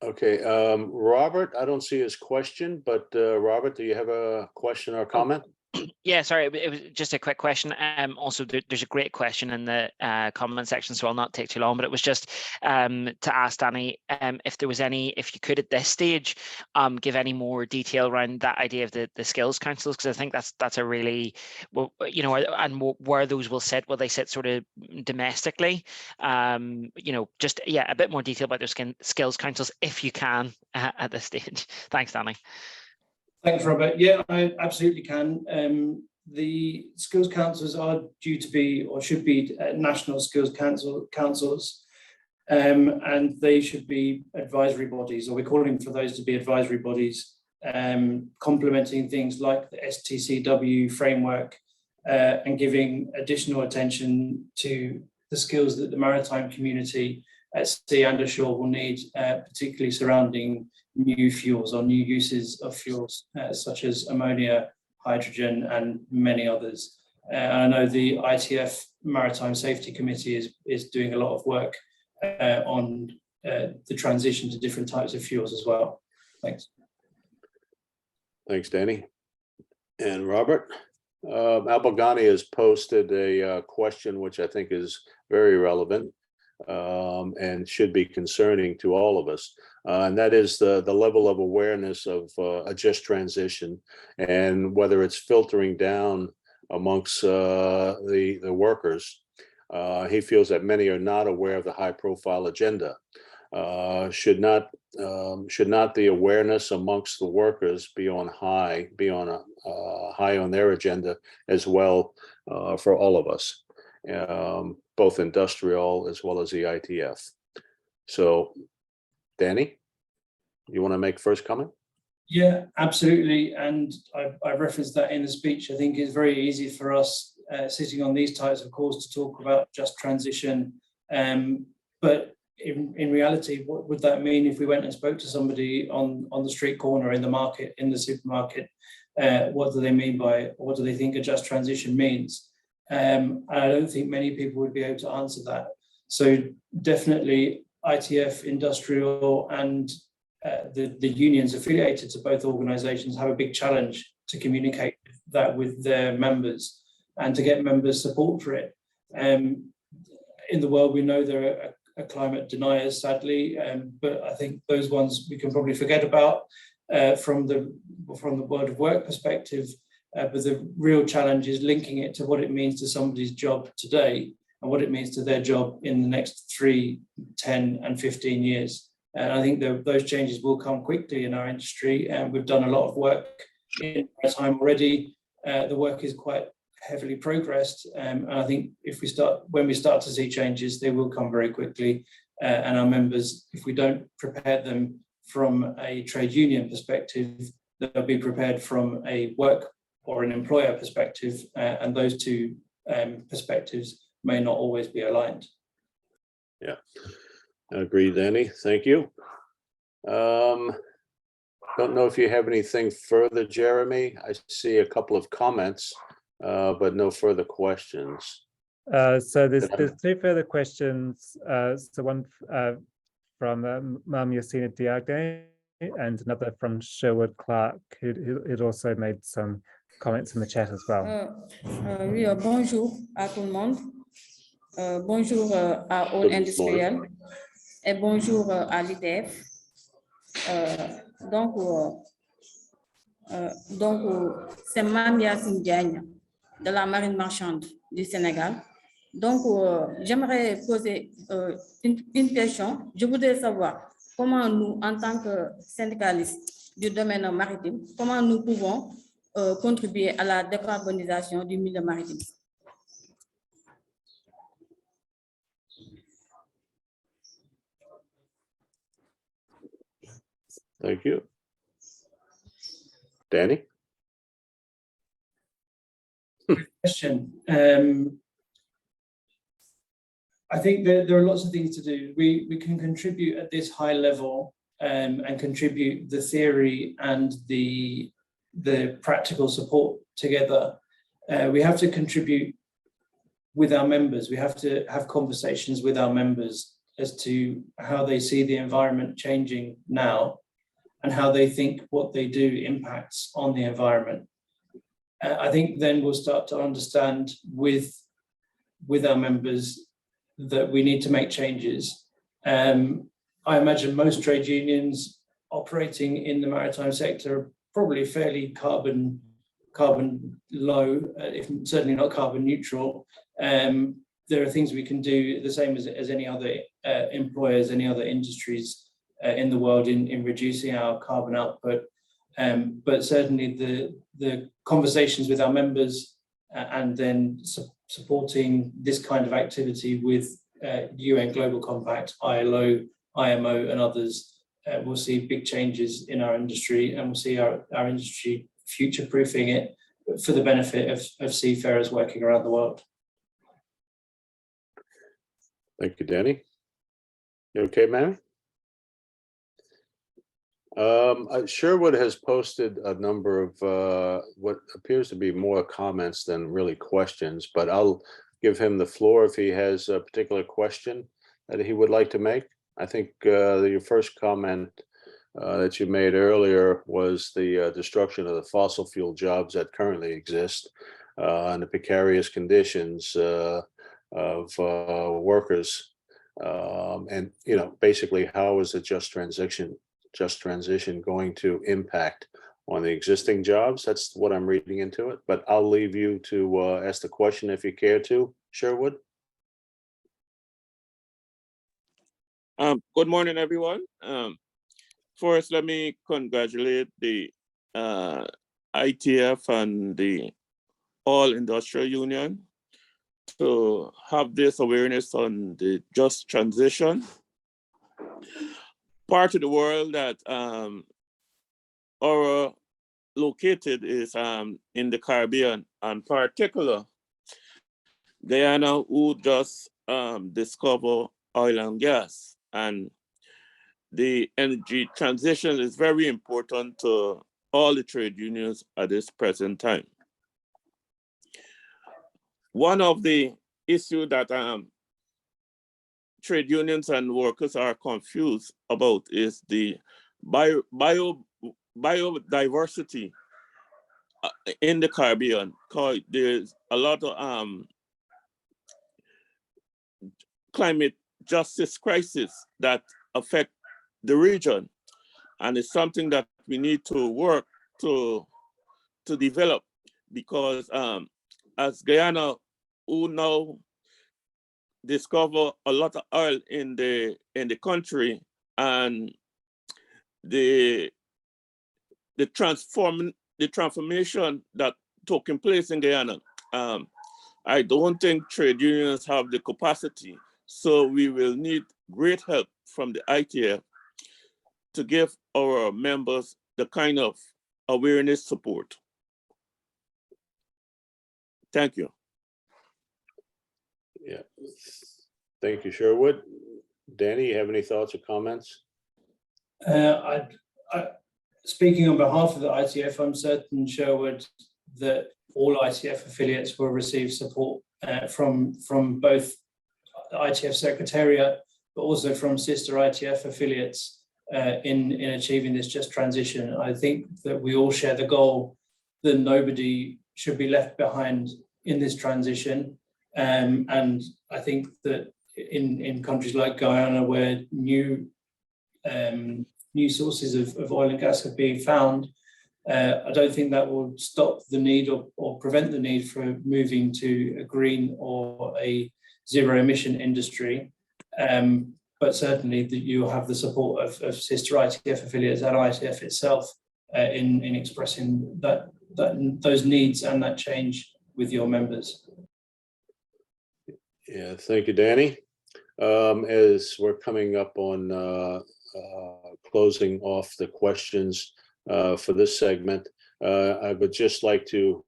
Okay, Robert, I don't see his question, but Robert, do you have a question or comment? Yeah, sorry, it was just a quick question. Also, there's a great question in the comment section, so I'll not take too long. But it was just to ask Danny if there was any, if you could at this stage, give any more detail around that idea of the skills councils, because I think that's a really, well, you know, and where those will sit. Will they sit sort of domestically? You know, just a bit more detail about those skills councils, if you can, at this stage. Thanks, Danny. Thanks, Robert. Yeah, I absolutely can. The skills councils are due to be, or should be, national skills councils, and they should be advisory bodies, or we're calling for those to be advisory bodies, complementing things like the STCW framework, and giving additional attention to the skills that the maritime community at sea and ashore will need, particularly surrounding new fuels or new uses of fuels, such as ammonia, hydrogen, and many others. And I know the ITF Maritime Safety Committee is doing a lot of work on the transition to different types of fuels as well. Thanks. Thanks, Danny. And Robert, Abdul Ghani has posted a question which I think is very relevant and should be concerning to all of us. And that is the level of awareness of a just transition, and whether it's filtering down amongst the workers. He feels that many are not aware of the high profile agenda. Should not the awareness amongst the workers be on high on their agenda as well, for all of us, both industrial as well as the ITF. So, Danny, you want to make first comment? Yeah, absolutely. And I referenced that in the speech. I think it's very easy for us sitting on these types of calls to talk about just transition. But in reality, what would that mean if we went and spoke to somebody on the street corner, in the market, in the supermarket? What do they mean by, what do they think a just transition means? And I don't think many people would be able to answer that. So definitely ITF, industrial, and the unions affiliated to both organisations have a big challenge to communicate that with their members and to get members' support for it. In the world, we know there are climate deniers, sadly, but I think those ones we can probably forget about from the world of work perspective. But the real challenge is linking it to what it means to somebody's job today and what it means to their job in the next 3, 10, and 15 years. And I think those changes will come quickly in our industry, and we've done a lot of work in our time already. The work is quite heavily progressed, and I think when we start to see changes, they will come very quickly. And our members, if we don't prepare them from a trade union perspective, they'll be prepared from a work or an employer perspective, and those two perspectives may not always be aligned. Yeah, I agree, Danny. Thank you. Don't know if you have anything further, Jeremy. I see a couple of comments, but no further questions. So there's 2 further questions. So one from Mam Yasina Diagne and another from Sherwood Clark, who'd also made some comments in the chat as well. Oui, bonjour à tout le monde. Bonjour à All Industriel et bonjour à l'ITF. Donc, c'est Mam Yasine Diagne de la marine marchande du Sénégal. Donc, j'aimerais poser une question. Je voudrais savoir comment nous, en tant que syndicalistes du domaine maritime, comment nous pouvons contribuer à la décarbonisation du milieu maritime. Thank you. Danny? Question. I think that there are lots of things to do. We can contribute at this high level and contribute the theory and the practical support together. We have to contribute with our members. We have to have conversations with our members as to how they see the environment changing now and how they think what they do impacts on the environment. I think then we'll start to understand with our members that we need to make changes. I imagine most trade unions operating in the maritime sector are probably fairly carbon low, if certainly not carbon neutral. There are things we can do the same as any other employers, any other industries in the world in reducing our carbon output. But certainly the conversations with our members and then supporting this kind of activity with UN Global Compact, ILO, IMO and others, we'll see big changes in our industry, and we'll see our industry future-proofing it for the benefit of seafarers working around the world. Thank you, Danny. You okay, man? Sherwood has posted a number of what appears to be more comments than really questions, but I'll give him the floor if he has a particular question that he would like to make. I think your first comment that you made earlier was the destruction of the fossil fuel jobs that currently exist and the precarious conditions of workers. And, you know, basically, how is the just transition going to impact on the existing jobs? That's what I'm reading into it, but I'll leave you to ask the question if you care to, Sherwood. Good morning, everyone. First, let me congratulate the ITF and the All Industrial Union to have this awareness on the just transition. Part of the world that are located is in the Caribbean, and particular Guyana, who just discover oil and gas, and the energy transition is very important to all the trade unions at this present time. One of the issues that trade unions and workers are confused about is the biodiversity in the Caribbean, because there's a lot of climate justice crisis that affect the region, and it's something that we need to work to develop, because as Guyana, who now discover a lot of oil in the country, and the transformation that taking place in Guyana, I don't think trade unions have the capacity. So we will need great help from the ITF to give our members the kind of awareness support. Thank you. Yeah, thank you, Sherwood. Danny, you have any thoughts or comments? Speaking on behalf of the ITF, I'm certain, Sherwood, that all ITF affiliates will receive support from both the ITF Secretariat, but also from sister ITF affiliates in achieving this just transition. I think that we all share the goal that nobody should be left behind in this transition. And I think that in countries like Guyana, where new sources of oil and gas are being found, I don't think that will stop the need or prevent the need for moving to a green or a zero emission industry. But certainly that you have the support of sister ITF affiliates and ITF itself in expressing those needs and that change with your members. Yeah, thank you, Danny. As we're coming up on closing off the questions for this segment, I would just like to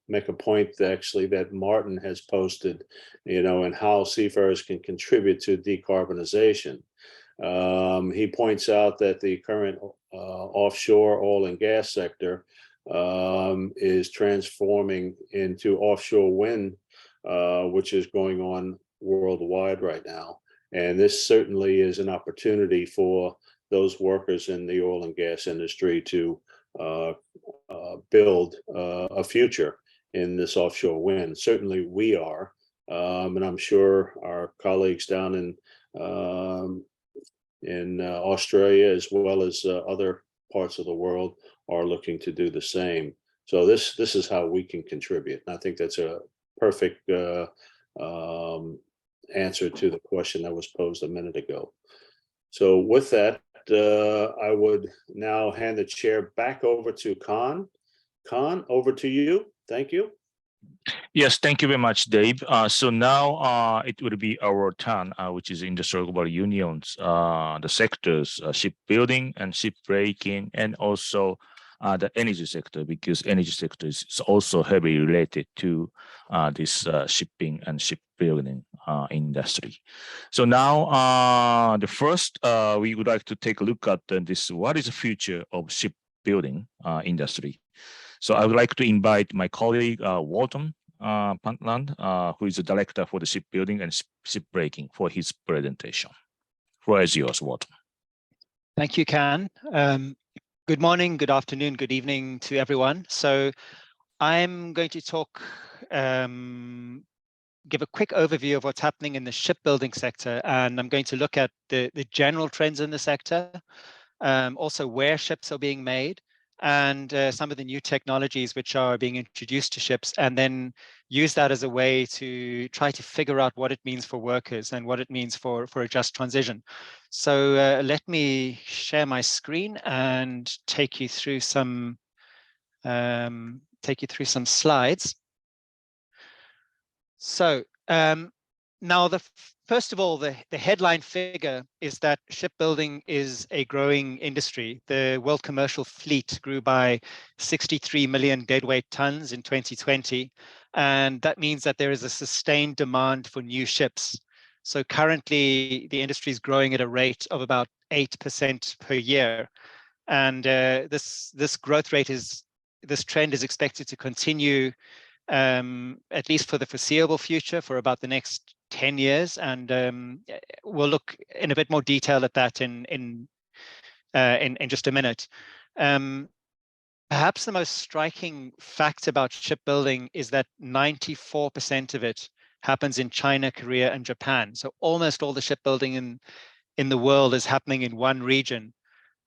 make a point actually that Martin has posted, and how seafarers can contribute to decarbonization. He points out that the current offshore oil and gas sector is transforming into offshore wind, which is going on worldwide right now. And this certainly is an opportunity for those workers in the oil and gas industry to build a future in this offshore wind. Certainly we are, and I'm sure our colleagues down in Australia, as well as other parts of the world, are looking to do the same. So this is how we can contribute. And I think that's a perfect answer to the question that was posed a minute ago. So with that, I would now hand the chair back over to Khan. Khan, over to you. Thank you. Yes, thank you very much, Dave. So now it will be our turn, which is Industrial Global Union's, the sectors, shipbuilding and shipbreaking, and also the energy sector, because energy sector is also heavily related to this shipping and shipbuilding industry. So now the first, we would like to take a look at this, what is the future of shipbuilding industry? So I would like to invite my colleague, Walton Pantland, who is the director for the shipbuilding and shipbreaking, for his presentation. Floor is yours, Walton. Thank you, Can. Good morning, good afternoon, good evening to everyone. So I'm going to talk, give a quick overview of what's happening in the shipbuilding sector, and I'm going to look at the general trends in the sector, also where ships are being made, and some of the new technologies which are being introduced to ships, and then use that as a way to try to figure out what it means for workers and what it means for a just transition. So let me share my screen and take you through some slides. So now first of all, the headline figure is that shipbuilding is a growing industry. The world commercial fleet grew by 63 million deadweight tons in 2020. And that means that there is a sustained demand for new ships. So currently, the industry is growing at a rate of about 8% per year. And this growth rate this trend is expected to continue at least for the foreseeable future, for about the next 10 years. And we'll look in a bit more detail at that in just a minute. Perhaps the most striking fact about shipbuilding is that 94% of it happens in China, Korea, and Japan. So almost all the shipbuilding in the world is happening in one region,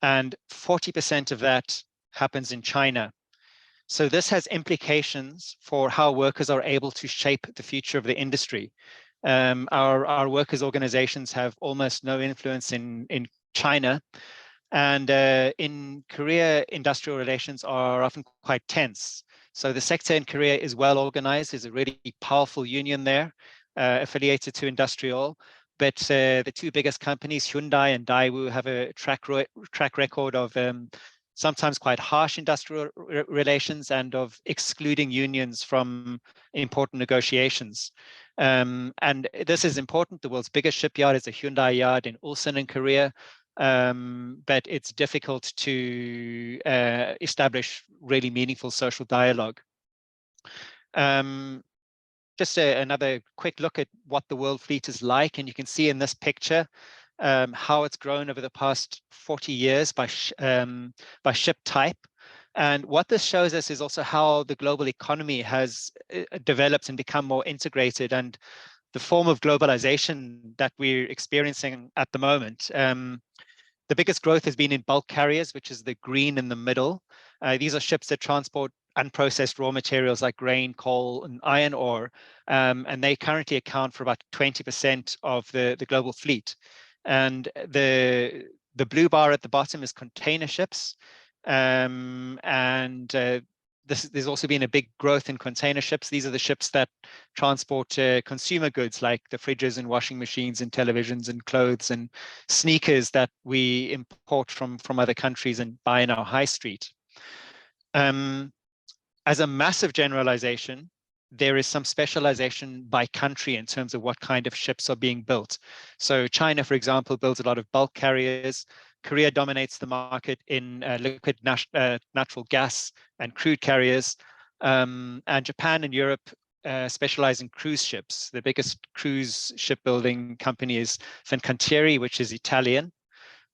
and 40% of that happens in China. So this has implications for how workers are able to shape the future of the industry. Our workers' organizations have almost no influence in China. And in Korea, industrial relations are often quite tense. So the sector in Korea is well organized. There's a really powerful union there, affiliated to Industrial. But the two biggest companies, Hyundai and Daewoo, have a track record of sometimes quite harsh industrial relations and of excluding unions from important negotiations. And this is important. The world's biggest shipyard is a Hyundai yard in Ulsan in Korea. But it's difficult to establish really meaningful social dialogue. Just another quick look at what the world fleet is like, and you can see in this picture how it's grown over the past 40 years by ship type. And what this shows us is also how the global economy has developed and become more integrated, and the form of globalization that we're experiencing at the moment. The biggest growth has been in bulk carriers, which is the green in the middle. These are ships that transport unprocessed raw materials like grain, coal, and iron ore. And they currently account for about 20% of the global fleet. And the blue bar at the bottom is container ships. And there's also been a big growth in container ships. These are the ships that transport consumer goods like the fridges and washing machines and televisions and clothes and sneakers that we import from other countries and buy in our high street. As a massive generalization, there is some specialization by country in terms of what kind of ships are being built. So China, for example, builds a lot of bulk carriers. Korea dominates the market in liquid natural gas and crude carriers. And Japan and Europe specialize in cruise ships. The biggest cruise shipbuilding company is Fincantieri, which is Italian.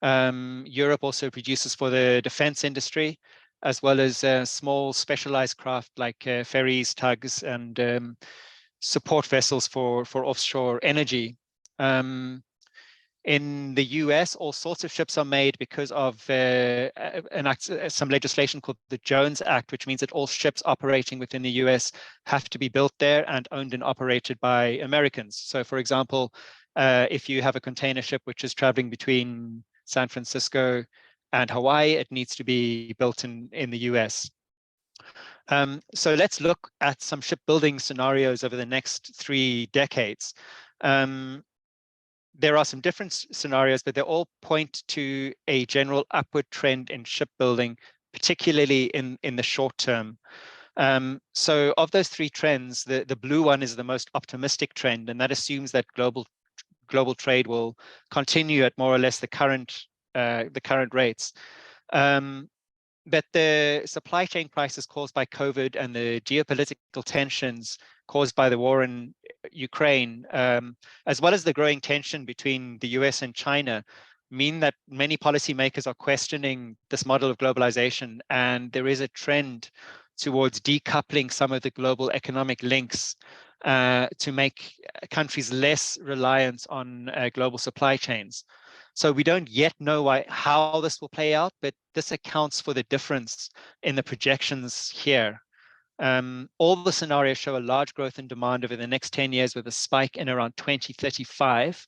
Europe also produces for the defense industry, as well as small specialized craft like ferries, tugs, and support vessels for offshore energy. In the US, all sorts of ships are made because of some legislation called the Jones Act, which means that all ships operating within the US have to be built there and owned and operated by Americans. So for example, if you have a container ship which is traveling between San Francisco and Hawaii, it needs to be built in the US. So let's look at some shipbuilding scenarios over the next 3 decades. There are some different scenarios, but they all point to a general upward trend in shipbuilding, particularly in the short term. So of those 3 trends, the blue one is the most optimistic trend, and that assumes that global trade will continue at more or less the current rates. But the supply chain crisis caused by COVID and the geopolitical tensions caused by the war in Ukraine, as well as the growing tension between the US and China, mean that many policymakers are questioning this model of globalization, and there is a trend towards decoupling some of the global economic links to make countries less reliant on global supply chains. So we don't yet know how this will play out, but this accounts for the difference in the projections here. All the scenarios show a large growth in demand over the next 10 years with a spike in around 2035.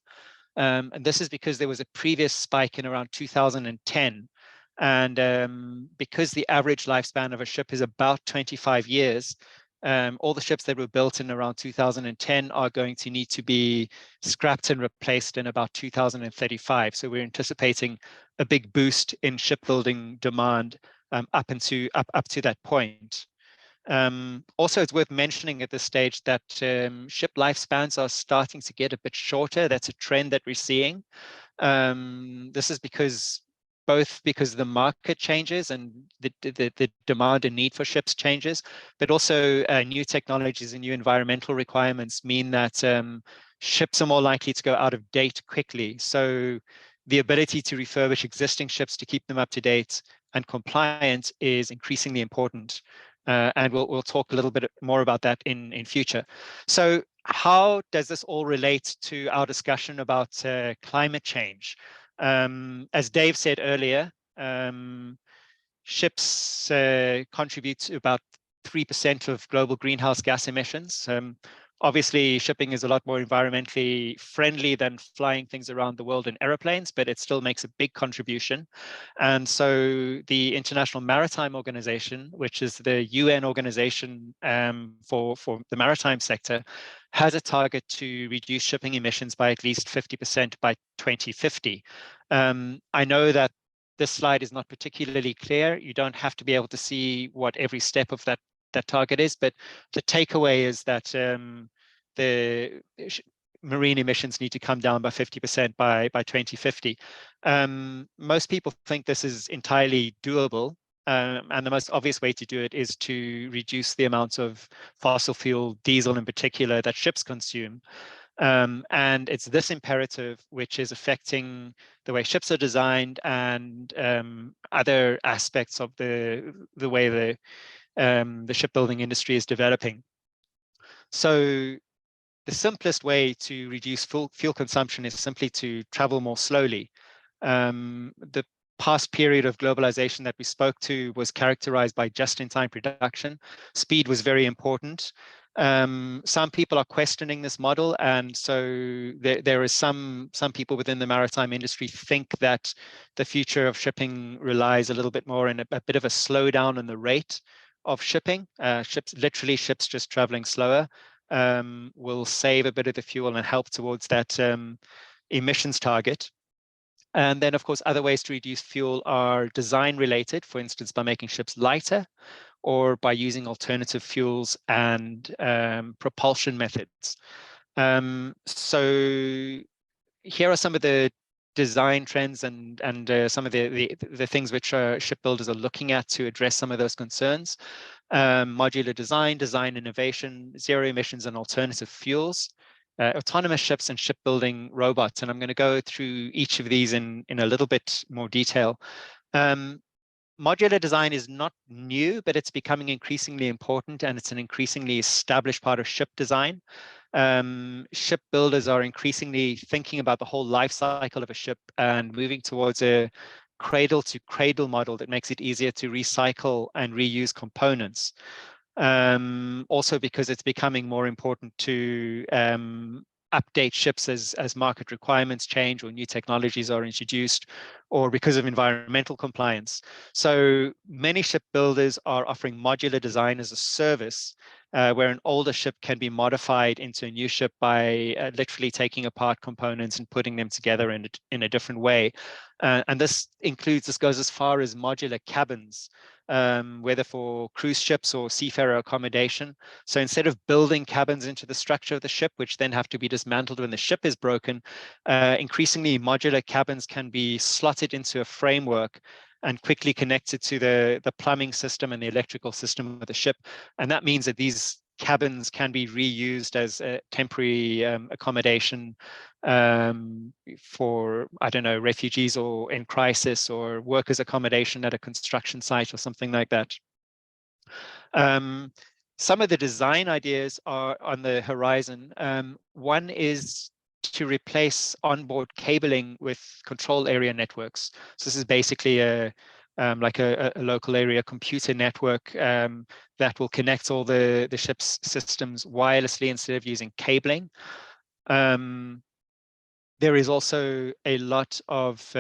And this is because there was a previous spike in around 2010. And because the average lifespan of a ship is about 25 years, all the ships that were built in around 2010 are going to need to be scrapped and replaced in about 2035. So we're anticipating a big boost in shipbuilding demand up to that point. Also, it's worth mentioning at this stage that ship lifespans are starting to get a bit shorter. That's a trend that we're seeing. This is both because the market changes and the demand and need for ships changes, but also new technologies and new environmental requirements mean that ships are more likely to go out of date quickly. So the ability to refurbish existing ships to keep them up to date and compliant is increasingly important. And we'll talk a little bit more about that in future. So how does this all relate to our discussion about climate change? As Dave said earlier, ships contribute to about 3% of global greenhouse gas emissions. Obviously, shipping is a lot more environmentally friendly than flying things around the world in airplanes, but it still makes a big contribution. And so the International Maritime Organization, which is the UN organization for the maritime sector, has a target to reduce shipping emissions by at least 50% by 2050. I know that this slide is not particularly clear. You don't have to be able to see what every step of that target is, but the takeaway is that the marine emissions need to come down by 50% by 2050. Most people think this is entirely doable, and the most obvious way to do it is to reduce the amount of fossil fuel, diesel in particular, that ships consume. And it's this imperative which is affecting the way ships are designed and other aspects of the way the shipbuilding industry is developing. So the simplest way to reduce fuel consumption is simply to travel more slowly. The past period of globalization that we spoke to was characterized by just-in-time production. Speed was very important. Some people are questioning this model, and so there is some people within the maritime industry think that the future of shipping relies a little bit more in a bit of a slowdown in the rate shipping. Literally ships just traveling slower will save a bit of the fuel and help towards that emissions target. And then, of course, other ways to reduce fuel are design related, for instance, by making ships lighter or by using alternative fuels and propulsion methods. So here are some of the design trends and some of the things which shipbuilders are looking at to address some of those concerns. Modular design innovation, zero emissions and alternative fuels, autonomous ships and shipbuilding robots. And I'm going to go through each of these in a little bit more detail. Modular design is not new, but it's becoming increasingly important, and it's an increasingly established part of ship design. Shipbuilders are increasingly thinking about the whole life cycle of a ship and moving towards a cradle to cradle model that makes it easier to recycle and reuse components. Also because it's becoming more important to update ships as market requirements change or new technologies are introduced, or because of environmental compliance. So many shipbuilders are offering modular design as a service, where an older ship can be modified into a new ship by literally taking apart components and putting them together in a different way. And this goes as far as modular cabins, whether for cruise ships or seafarer accommodation. So instead of building cabins into the structure of the ship, which then have to be dismantled when the ship is broken, increasingly modular cabins can be slotted into a framework and quickly connected to the plumbing system and the electrical system of the ship. And that means that these cabins can be reused as a temporary accommodation for, I don't know, refugees or in crisis, or workers' accommodation at a construction site or something like that. Some of the design ideas are on the horizon. One is to replace onboard cabling with control area networks. So this is basically like a local area computer network that will connect all the ship's systems wirelessly instead of using cabling. There is also a lot of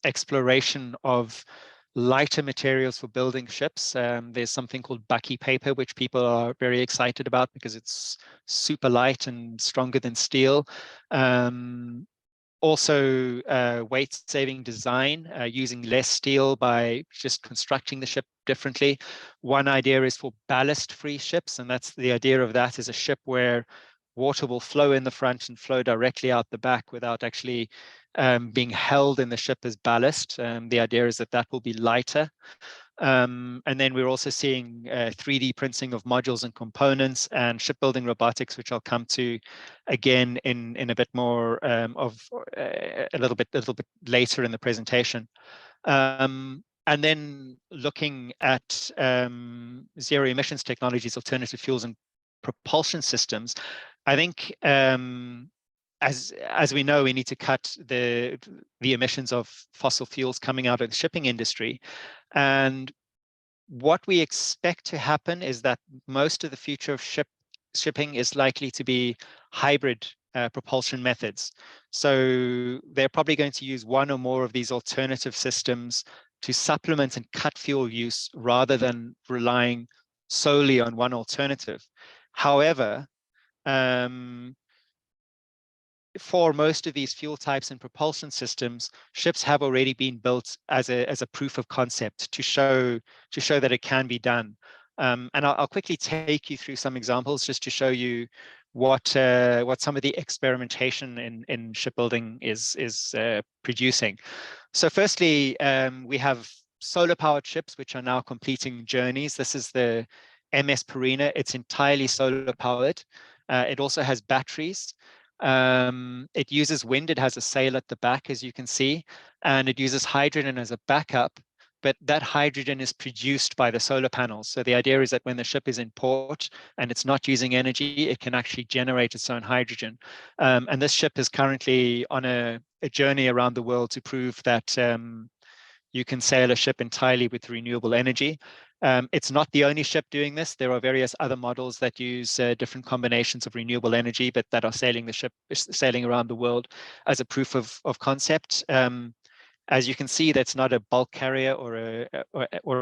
exploration of lighter materials for building ships. There's something called Bucky paper, which people are very excited about because it's super light and stronger than steel. Also, weight-saving design, using less steel by just constructing the ship differently. One idea is for ballast-free ships, and that's the idea of that is a ship where water will flow in the front and flow directly out the back without actually being held in the ship as ballast. The idea is that will be lighter. And then we're also seeing 3D printing of modules and components and shipbuilding robotics, which I'll come to again in a bit more a little bit later in the presentation. And then looking at zero emissions technologies, alternative fuels, and propulsion systems. I think as we know, we need to cut the emissions of fossil fuels coming out of the shipping industry. And what we expect to happen is that most of the future of shipping is likely to be hybrid propulsion methods. So they're probably going to use one or more of these alternative systems to supplement and cut fuel use rather than relying solely on one alternative. However, for most of these fuel types and propulsion systems, ships have already been built as a proof of concept to show that it can be done. And I'll quickly take you through some examples just to show you what some of the experimentation in shipbuilding is producing. So firstly, we have solar-powered ships which are now completing journeys. This is the MS Purina. It's entirely solar-powered. It also has batteries. It uses wind. It has a sail at the back, as you can see, and it uses hydrogen as a backup, but that hydrogen is produced by the solar panels. So the idea is that when the ship is in port and it's not using energy, it can actually generate its own hydrogen. And this ship is currently on a journey around the world to prove that you can sail a ship entirely with renewable energy. It's not the only ship doing this. There are various other models that use different combinations of renewable energy, but that are sailing around the world as a proof of concept. As you can see, that's not a bulk carrier or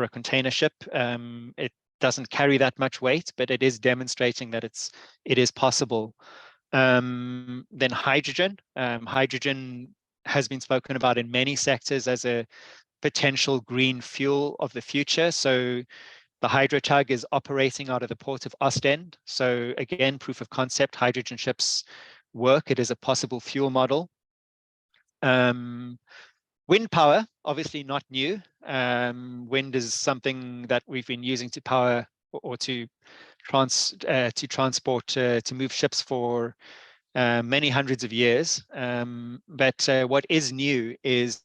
a container ship. doesn't carry that much weight, but it is demonstrating that it is possible. Then hydrogen. Hydrogen has been spoken about in many sectors as a potential green fuel of the future. So the Hydrotug is operating out of the port of Ostend. So again, proof of concept, hydrogen ships work. It is a possible fuel model. Wind power, obviously not new. Wind is something that we've been using to power or to transport, to move ships for many hundreds of years. But what is new is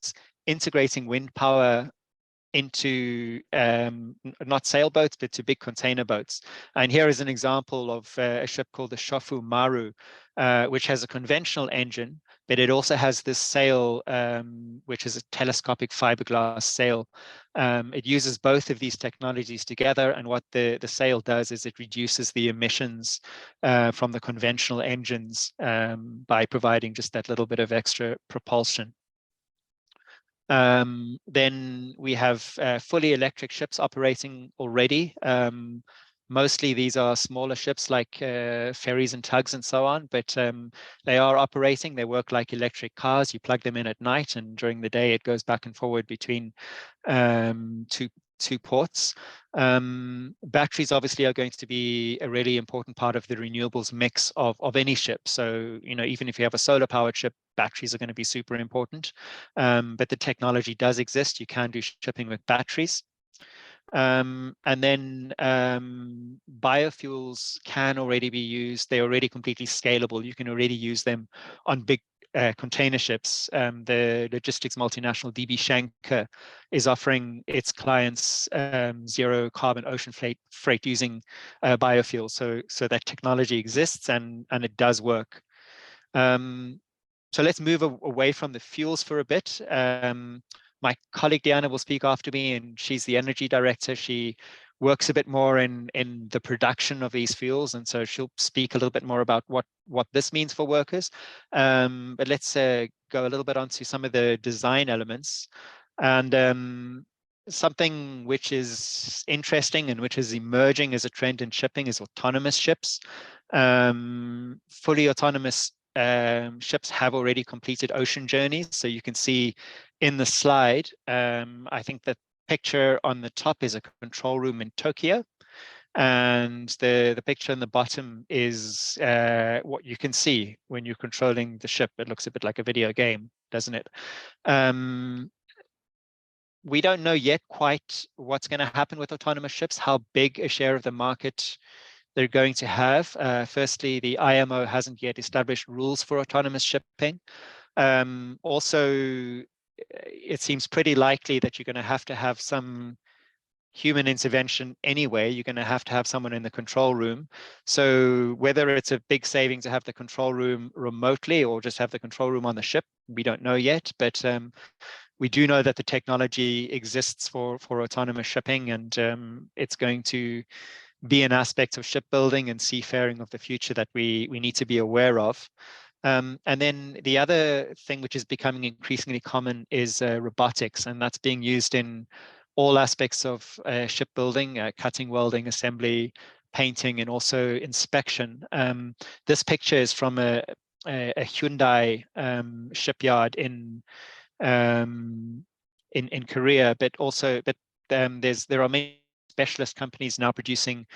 integrating wind power into not sailboats, but to big container boats. And here is an example of a ship called the Shofu Maru, which has a conventional engine, but it also has this sail, which is a telescopic fiberglass sail. It uses both of these technologies together, and what the sail does is it reduces the emissions from the conventional engines by providing just that little bit of extra propulsion. Then we have fully electric ships operating already. Mostly these are smaller ships like ferries and tugs and so on, but they are operating. They work like electric cars. You plug them in at night, and during the day it goes back and forward between two ports. Batteries obviously are going to be a really important part of the renewables mix of any ship. So, you know, even if you have a solar powered ship, batteries are going to be super important. But the technology does exist. You can do shipping with batteries. And then biofuels can already be used. They're already completely scalable. You can already use them on big container ships. The logistics multinational DB Schenker is offering its clients zero carbon ocean freight using biofuels. So that technology exists and it does work. So let's move away from the fuels for a bit. My colleague Diana will speak after me, and she's the energy director. She works a bit more in the production of these fuels, and so she'll speak a little bit more about what this means for workers. But let's go a little bit onto some of the design elements. And something which is interesting and which is emerging as a trend in shipping is autonomous ships. Fully autonomous ships have already completed ocean journeys. So you can see in the slide, I think the picture on the top is a control room in Tokyo. And the picture on the bottom is what you can see when you're controlling the ship. It looks a bit like a video game, doesn't it? We don't know yet quite what's going to happen with autonomous ships, how big a share of the market they're going to have. Firstly, the IMO hasn't yet established rules for autonomous shipping. Also, it seems pretty likely that you're going to have some human intervention anyway. You're going to have someone in the control room. So whether it's a big saving to have the control room remotely or just have the control room on the ship, we don't know yet. But we do know that the technology exists for autonomous shipping, and it's going to be an aspect of shipbuilding and seafaring of the future that we need to be aware of. And then the other thing which is becoming increasingly common is robotics, and that's being used in all aspects of shipbuilding, cutting, welding, assembly, painting, and also inspection. This picture is from a Hyundai shipyard in Korea, but there are many specialist companies now producing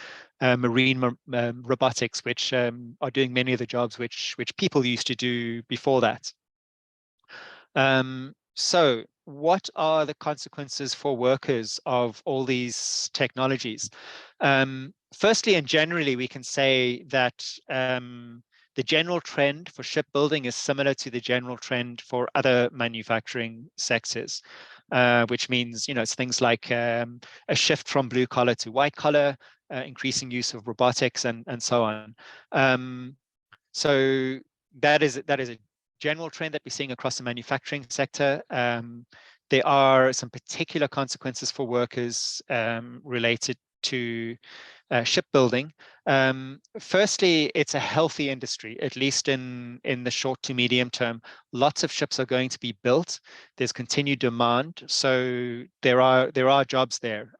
marine robotics, which are doing many of the jobs which people used to do before that. So what are the consequences for workers of all these technologies? Firstly and generally, we can say that the general trend for shipbuilding is similar to the general trend for other manufacturing sectors. Which means, you know, it's things like a shift from blue collar to white collar, increasing use of robotics, and so on. So that is a general trend that we're seeing across the manufacturing sector. There are some particular consequences for workers related to shipbuilding. Firstly, it's a healthy industry, at least in the short to medium term. Lots of ships are going to be built. There's continued demand, so there are jobs there.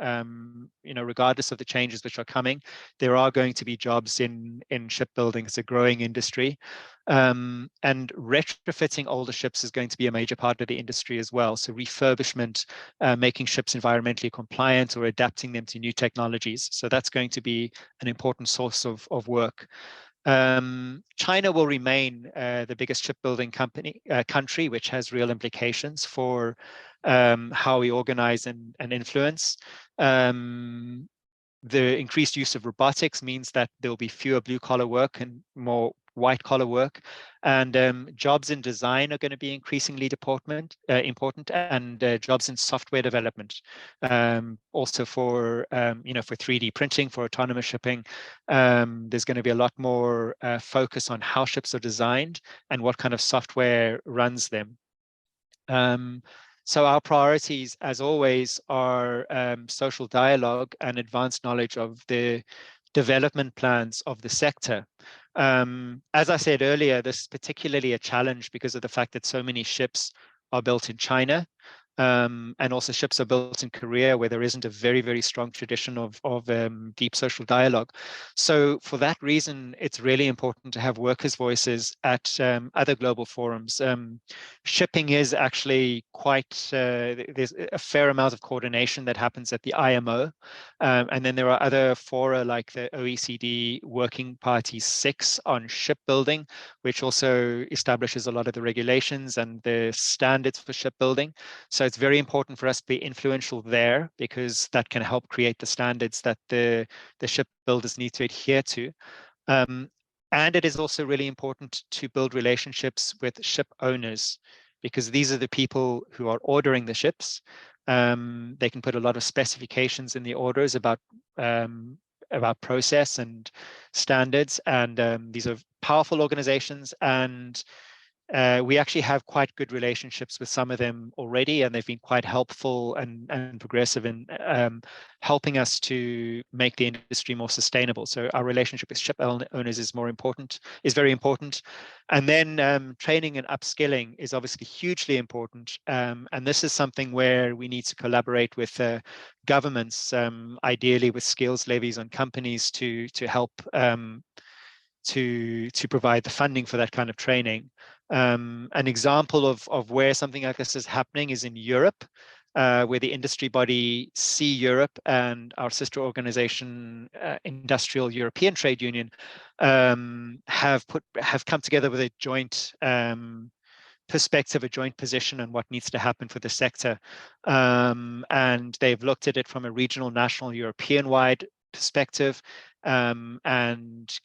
Regardless of the changes which are coming, there are going to be jobs in shipbuilding. It's a growing industry. And retrofitting older ships is going to be a major part of the industry as well. So refurbishment, making ships environmentally compliant or adapting them to new technologies. So that's going to be an important source of work. China will remain the biggest shipbuilding country, which has real implications for how we organize and influence. The increased use of robotics means that there will be fewer blue-collar work and more white-collar work, and jobs in design are going to be increasingly important, and jobs in software development. Also for 3D printing, for autonomous shipping, there's going to be a lot more focus on how ships are designed and what kind of software runs them. So our priorities, as always, are social dialogue and advanced knowledge of the development plans of the sector. As I said earlier, this is particularly a challenge because of the fact that so many ships are built in China. And also ships are built in Korea, where there isn't a very, very strong tradition of deep social dialogue. So for that reason, it's really important to have workers' voices at other global forums. Shipping is actually quite, there's a fair amount of coordination that happens at the IMO. And then there are other fora like the OECD Working Party 6 on shipbuilding, which also establishes a lot of the regulations and the standards for shipbuilding. So it's very important for us to be influential there, because that can help create the standards that the shipbuilders need to adhere to. And it is also really important to build relationships with ship owners, because these are the people who are ordering the ships. They can put a lot of specifications in the orders about process and standards, and these are powerful organizations, and we actually have quite good relationships with some of them already, and they've been quite helpful and progressive in helping us to make the industry more sustainable. So our relationship with ship owners is very important. And then training and upskilling is obviously hugely important. And this is something where we need to collaborate with governments, ideally with skills levies on companies to help to provide the funding for that kind of training. An example of where something like this is happening is in Europe, where the industry body See Europe and our sister organization, Industrial European Trade Union, have come together with a joint perspective, a joint position on what needs to happen for the sector. And they've looked at it from a regional, national, European-wide perspective, and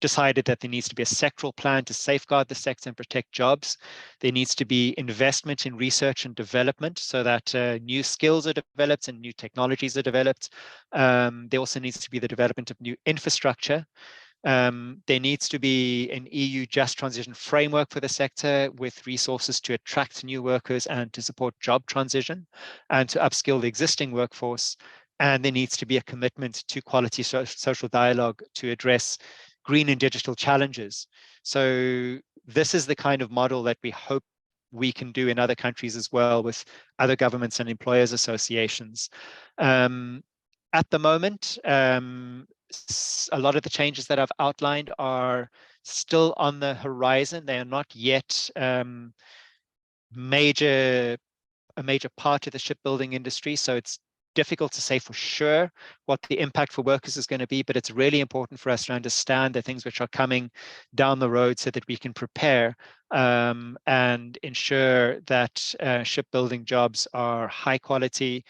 decided that there needs to be a sectoral plan to safeguard the sector and protect jobs. There needs to be investment in research and development so that new skills are developed and new technologies are developed. There also needs to be the development of new infrastructure. There needs to be an EU just transition framework for the sector with resources to attract new workers and to support job transition and to upskill the existing workforce. And there needs to be a commitment to quality social dialogue to address green and digital challenges. So this is the kind of model that we hope we can do in other countries as well, with other governments and employers associations. At the moment, a lot of the changes that I've outlined are still on the horizon. They are not yet a major part of the shipbuilding industry. So it's difficult to say for sure what the impact for workers is going to be, but it's really important for us to understand the things which are coming down the road so that we can prepare and ensure that shipbuilding jobs are high quality,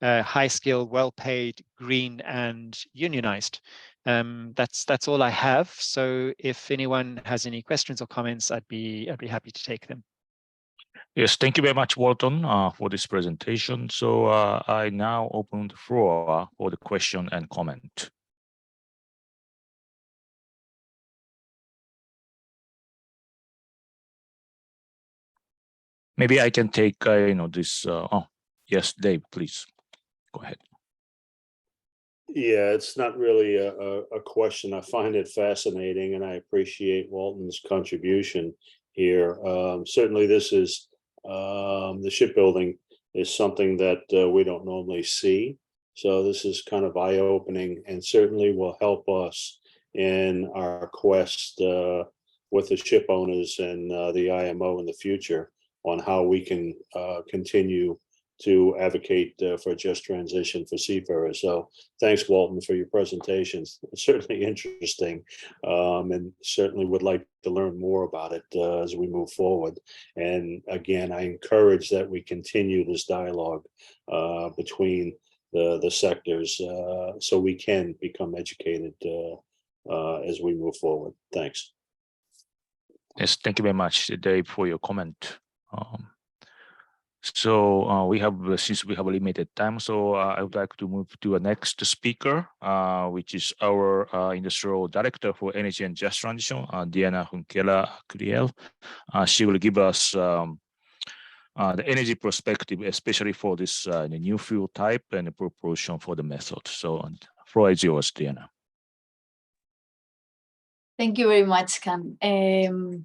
high skill, well paid, green, and unionized. That's all I have. So if anyone has any questions or comments, I'd be happy to take them. Yes, thank you very much, Walton, for this presentation. So I now open the floor for the question and comment. Maybe I can take, this. Oh, yes, Dave, please go ahead. Yeah, it's not really a question. I find it fascinating and I appreciate Walton's contribution here. Certainly this is, the shipbuilding is something that we don't normally see. So this is kind of eye-opening and certainly will help us in our quest with the ship owners and the IMO in the future on how we can continue to advocate for a just transition for seafarers. So thanks, Walton, for your presentations. It's certainly interesting, and certainly would like to learn more about it as we move forward. And again, I encourage that we continue this dialogue between the sectors so we can become educated as we move forward. Thanks. Yes, thank you very much, Dave, for your comment. So we have, since we have a limited time, so I would like to move to a next speaker, which is our Industrial Director for Energy and Just Transition, Diana Junquera-Curiel. She will give us the energy perspective, especially for this the new fuel type and the proportion for the method. So the floor is yours, Diana. Thank you very much, Ken.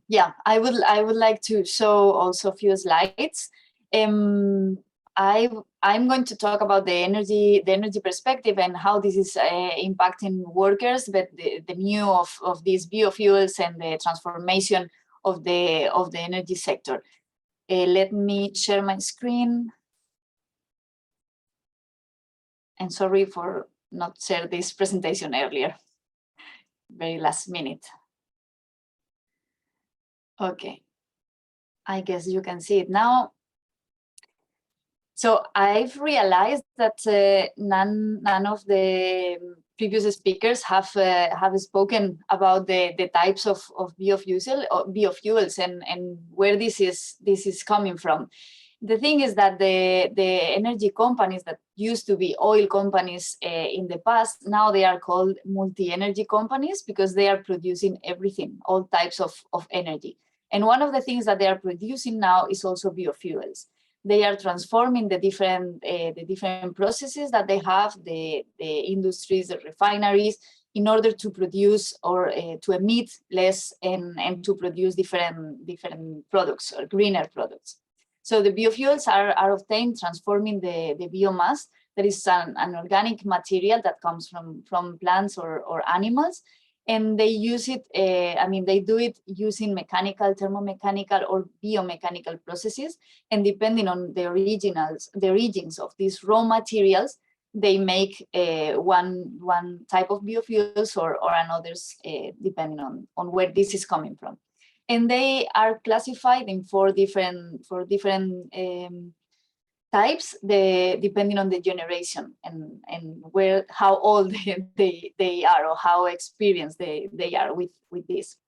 Yeah, I would like to show also a few slides. I'm going to talk about the energy perspective and how this is impacting workers, but the new of these biofuels and the transformation of the energy sector. Let me share my screen. And sorry for not share this presentation earlier. Very last minute. Okay, I guess you can see it now. So I've realized that none of the previous speakers have spoken about the types of biofuels and where this is coming from. The thing is that the energy companies that used to be oil companies in the past, now they are called multi-energy companies because they are producing everything, all types of energy. And one of the things that they are producing now is also biofuels. They are transforming the different processes that they have, the industries, the refineries, in order to produce or to emit less and to produce different products or greener products. So the biofuels are obtained transforming the biomass, that is an organic material that comes from plants or animals, and they use it, they do it using mechanical, thermomechanical, or biomechanical processes, and depending on the origins of these raw materials, they make one type of biofuels or another's, depending on where this is coming from. And they are classified in four different types, depending on the generation and how old they are or how experienced they are with this.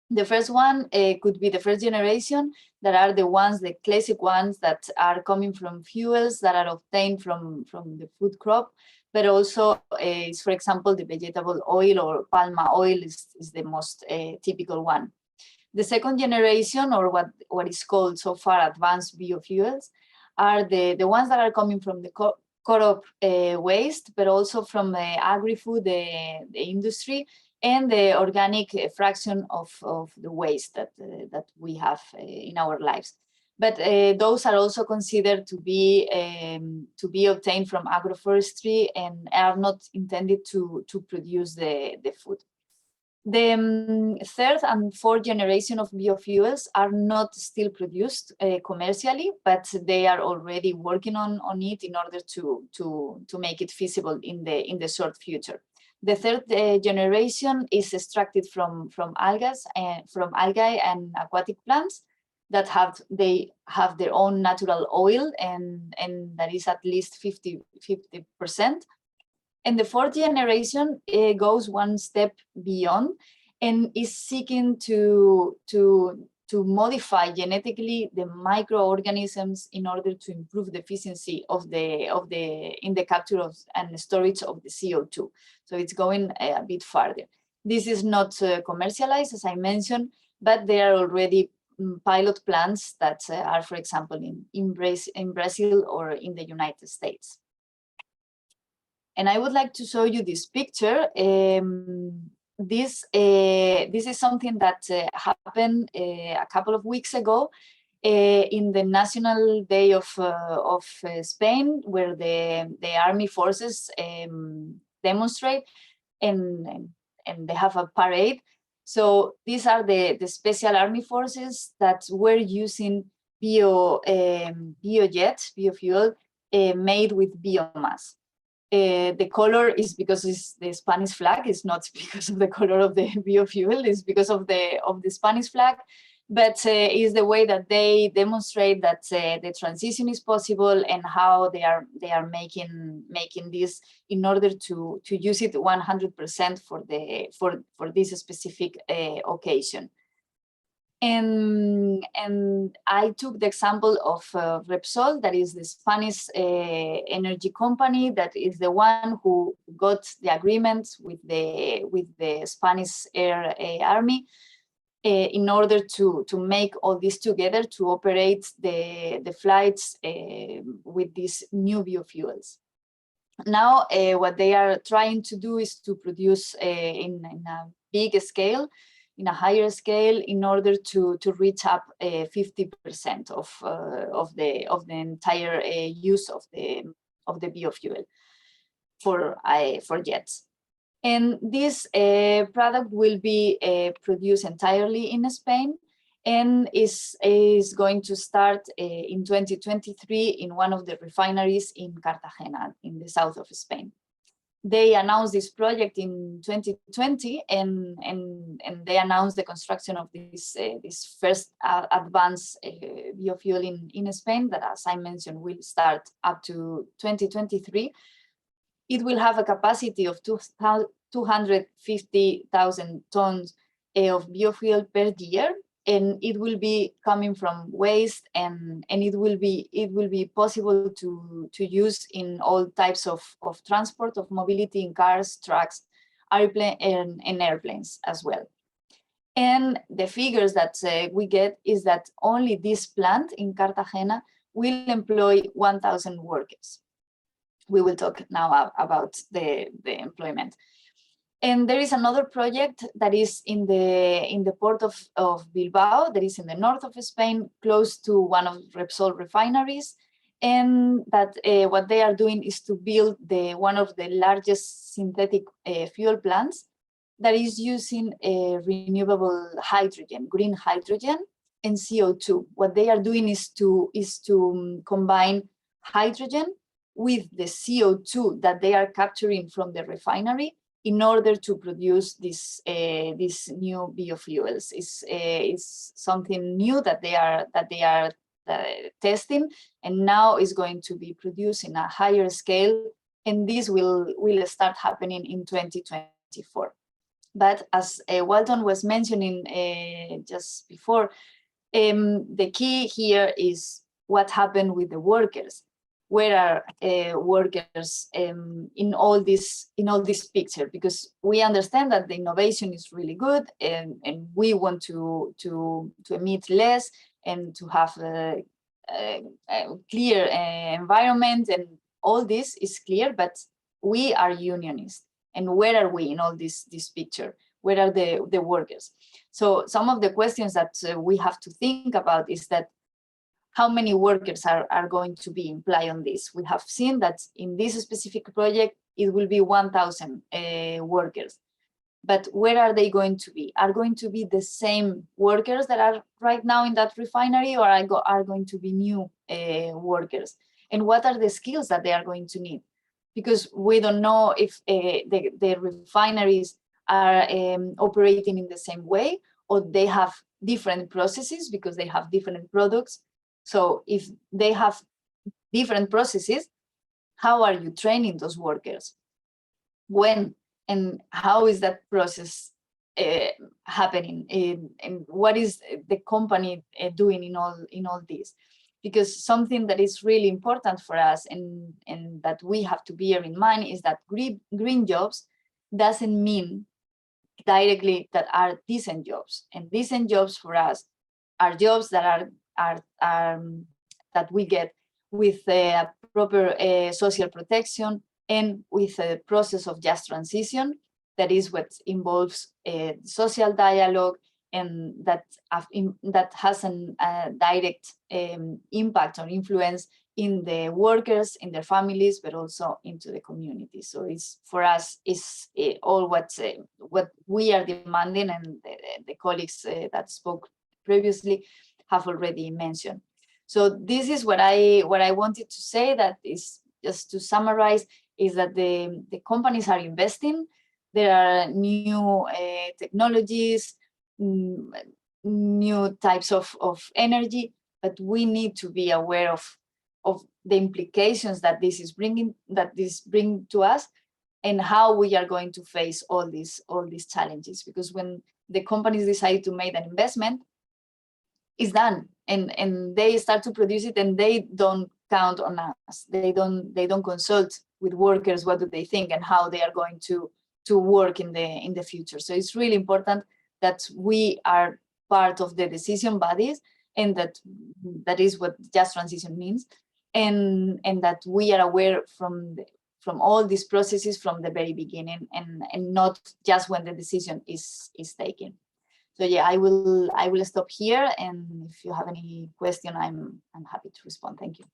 The first one could be the first generation, that are the classic ones that are coming from fuels that are obtained from the food crop, but also, for example, the vegetable oil or palm oil is the most typical one. The second generation, or what is called so far advanced biofuels, are the ones that are coming from the crop waste, but also from the agri-food, the industry, and the organic fraction of the waste that we have in our lives. But those are also considered to be obtained from agroforestry and are not intended to produce the food. The third and fourth generation of biofuels are not still produced commercially, but they are already working on it in order to make it feasible in the short future. The third generation is extracted from algae and aquatic plants that have their own natural oil, and that is at least 50%. And the fourth generation goes one step beyond and is seeking to modify genetically the microorganisms in order to improve the efficiency in the capture and storage of the CO2. So it's going a bit farther. This is not commercialized, as I mentioned, but there are already pilot plants that are, for example, in Brazil or in the United States. And I would like to show you this picture. This is something that happened a couple of weeks ago in the National Day of Spain, where the army forces demonstrate and they have a parade. So these are the special army forces that were using biojet, biofuel, made with biomass. The color is because it's the Spanish flag. It's not because of the color of the biofuel. It's because of the Spanish flag. But is the way that they demonstrate that the transition is possible and how they are making this in order to use it 100% for this specific occasion. And I took the example of Repsol, that is the Spanish energy company, that is the one who got the agreement with the Spanish Air Army in order to make all this together to operate the flights with these new biofuels. Now, what they are trying to do is to produce in a big scale, in a higher scale, in order to reach up 50% of the entire use of the biofuel for jets. And this product will be produced entirely in Spain and is going to start in 2023 in one of the refineries in Cartagena, in the south of Spain. They announced this project in 2020, and they announced the construction of this first advanced biofuel in Spain that, as I mentioned, will start up to 2023. It will have a capacity of 250,000 tons of biofuel per year, and it will be coming from waste, and it will be possible to use in all types of transport, of mobility, in cars, trucks, airplane, and airplanes as well. And the figures that we get is that only this plant in Cartagena will employ 1,000 workers. We will talk now about the employment. And there is another project that is in the port of Bilbao, that is in the north of Spain, close to one of Repsol refineries. And that what they are doing is to build one of the largest synthetic fuel plants that is using renewable hydrogen, green hydrogen, and CO2. What they are doing is to combine hydrogen with the CO2 that they are capturing from the refinery in order to produce these new biofuels. Is something new that they are testing, and now is going to be produced in a higher scale, and this will start happening in 2024. But as Walton was mentioning just before, the key here is what happened with the workers. Where are workers in all this picture? Because we understand that the innovation is really good, and we want to emit less and to have a clear environment, and all this is clear, but we are unionists. And where are we in all this picture? Where are the workers? So some of the questions that we have to think about is that how many workers are going to be employed on this? We have seen that in this specific project, it will be 1,000 workers. But where are they going to be? Are going to be the same workers that are right now in that refinery, or are going to be new workers? And what are the skills that they are going to need? Because we don't know if the refineries are operating in the same way, or they have different processes because they have different products. So if they have different processes, how are you training those workers? When and how is that process happening? And what is the company doing in all this? Because something that is really important for us and that we have to bear in mind is that green jobs doesn't mean directly that are decent jobs. And decent jobs for us are jobs that that we get with proper social protection, and with a process of just transition. That is what involves social dialogue, and that has a direct impact or influence in the workers, in their families, but also into the community. So it's, for us, is all what we are demanding, and the colleagues that spoke previously have already mentioned. So this is what I wanted to say. That is, just to summarize, is that the companies are investing. There are new technologies, new types of energy, but we need to be aware of the implications that this bring to us, and how we are going to face all these challenges. Because when the companies decide to make an investment, it's done, and they start to produce it, and they don't count on us. They don't consult with workers what do they think and how they are going to work in the future. So it's really important that we are part of the decision bodies, and that is what just transition means, and that we are aware from all these processes from the very beginning, and not just when the decision is taken. So yeah, I will stop here, and if you have any question, I'm happy to respond. Thank you.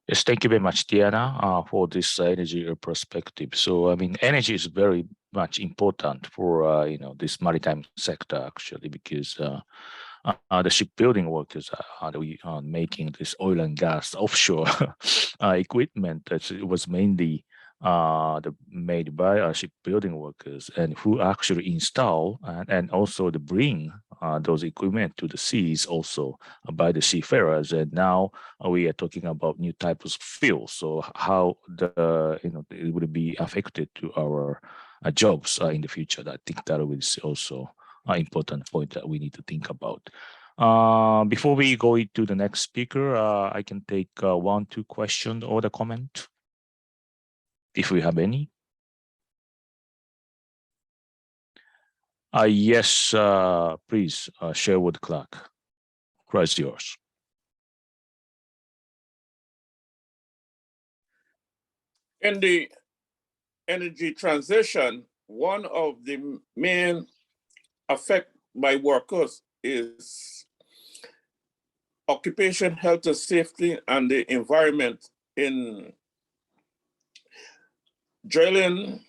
Yes, thank you very much, Diana, for this energy perspective. So, I mean, energy is very much important for this maritime sector, actually, because the shipbuilding workers are making this oil and gas offshore equipment. It was mainly made by shipbuilding workers, and who actually install and also bring those equipment to the seas also by the seafarers. And now we are talking about new types of fuel. So how it would be affected to our jobs in the future. I think that is also an important point that we need to think about. Before we go into the next speaker, I can take 1-2 questions or the comment, if we have any. Yes, please, Sherwood Clark. Floor is yours. In the energy transition, one of the main effect by workers is occupation, health and safety, and the environment in drilling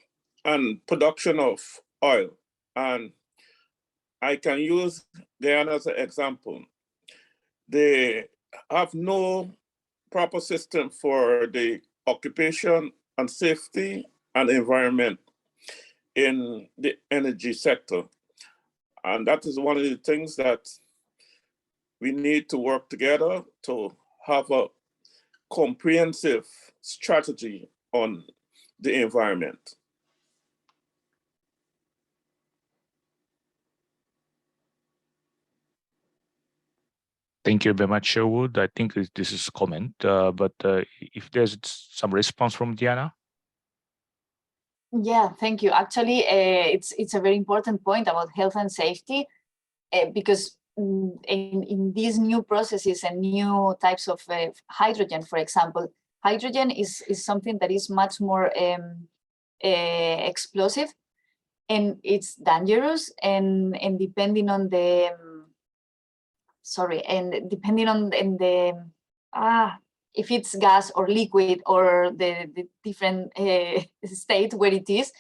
and production of oil. And I can use Guyana as an example. They have no proper system for the occupation and safety and environment in the energy sector. And that is one of the things that we need to work together to have a comprehensive strategy on the environment. Thank you very much, Sherwood. I think this is a comment, but if there's some response from Diana. Yeah, thank you. Actually, it's a very important point about health and safety, because in these new processes and new types of hydrogen, for example, hydrogen is something that is much more explosive, and it's dangerous, and depending on the if it's gas or liquid or the different state where it is,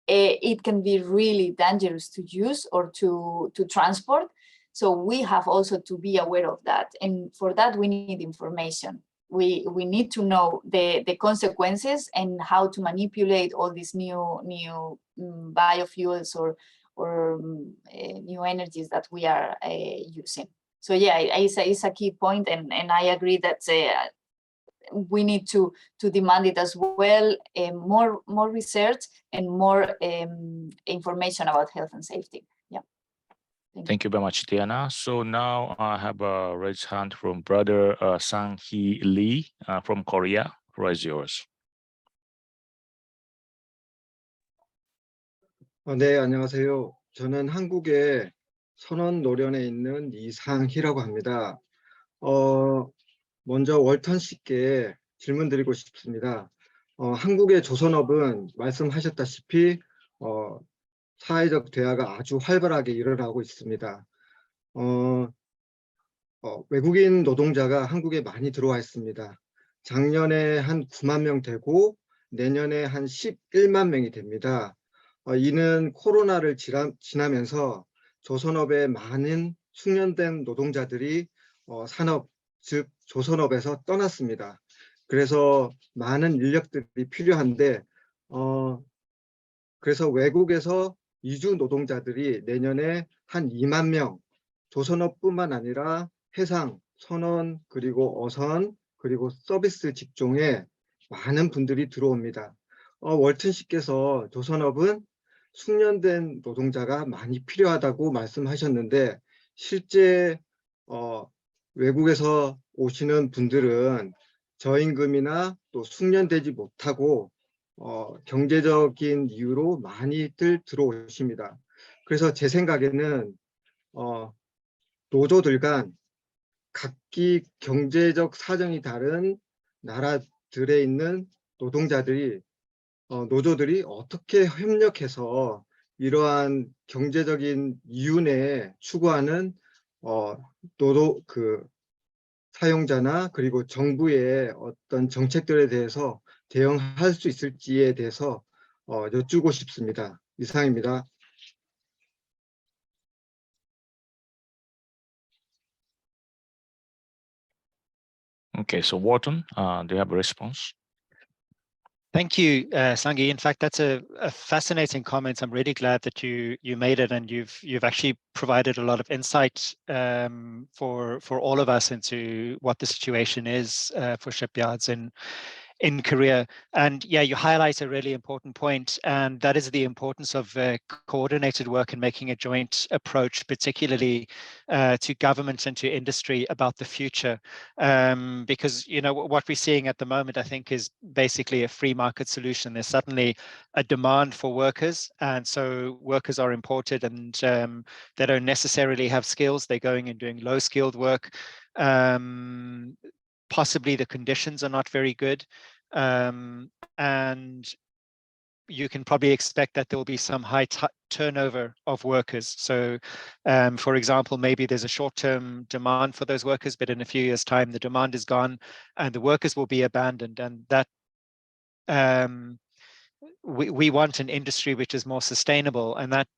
it can be really dangerous to use or to transport. So we have also to be aware of that, and for that we need information. We need to know the consequences and how to manipulate all these new biofuels or new energies that we are using. So yeah, it's a key point, and I agree that we need to demand it as well, more research and more information about health and safety. Yeah. Thank you very much, Diana. So now I have a raised hand from brother Sang-hee Lee from Korea. The floor is yours. 네, 안녕하세요. 저는 한국의 선원 노련에 있는 이상희라고 합니다. 먼저 월턴 씨께 질문 드리고 싶습니다. 한국의 조선업은 말씀하셨다시피 사회적 대화가 아주 활발하게 일어나고 있습니다. 외국인 노동자가 한국에 많이 들어와 있습니다. 작년에 한 9만 명 되고 내년에 한 11만 명이 됩니다. 이는 코로나를 지나면서 조선업의 많은 숙련된 노동자들이 산업, 즉 조선업에서 떠났습니다. 그래서 많은 인력들이 필요한데 그래서 외국에서 이주 노동자들이 내년에 한 2만 명, 조선업뿐만 아니라 해상, 선원, 그리고 어선, 그리고 서비스 직종에 많은 분들이 들어옵니다. 월튼 씨께서 조선업은 숙련된 노동자가 많이 필요하다고 말씀하셨는데 실제 외국에서 오시는 분들은 저임금이나 또 숙련되지 못하고 경제적인 이유로 많이들 들어오십니다. 그래서 제 생각에는 노조들 간 각기 경제적 사정이 다른 나라들에 있는 노동자들이 노조들이 어떻게 협력해서 이러한 경제적인 이유 내에 추구하는 노동 사용자나 그리고 정부의 어떤 정책들에 대해서 대응할 수 있을지에 대해서 여쭈고 싶습니다. 이상입니다. Okay, so Wharton, do you have a response? Thank you, Sangi. In fact, that's a fascinating comment. I'm really glad that you made it, and you've actually provided a lot of insight for all of us into what the situation is for shipyards in Korea. And yeah, you highlight a really important point, and that is the importance of coordinated work and making a joint approach, particularly to government and to industry about the future. Because, you know, what we're seeing at the moment, I think, is basically a free market solution. There's suddenly a demand for workers, and so workers are imported, and they don't necessarily have skills. They're going and doing low-skilled work. Possibly the conditions are not very good, and you can probably expect that there will be some high turnover of workers. So, for example, maybe there's a short-term demand for those workers, but in a few years' time, the demand is gone and the workers will be abandoned. And that we want an industry which is more sustainable, and that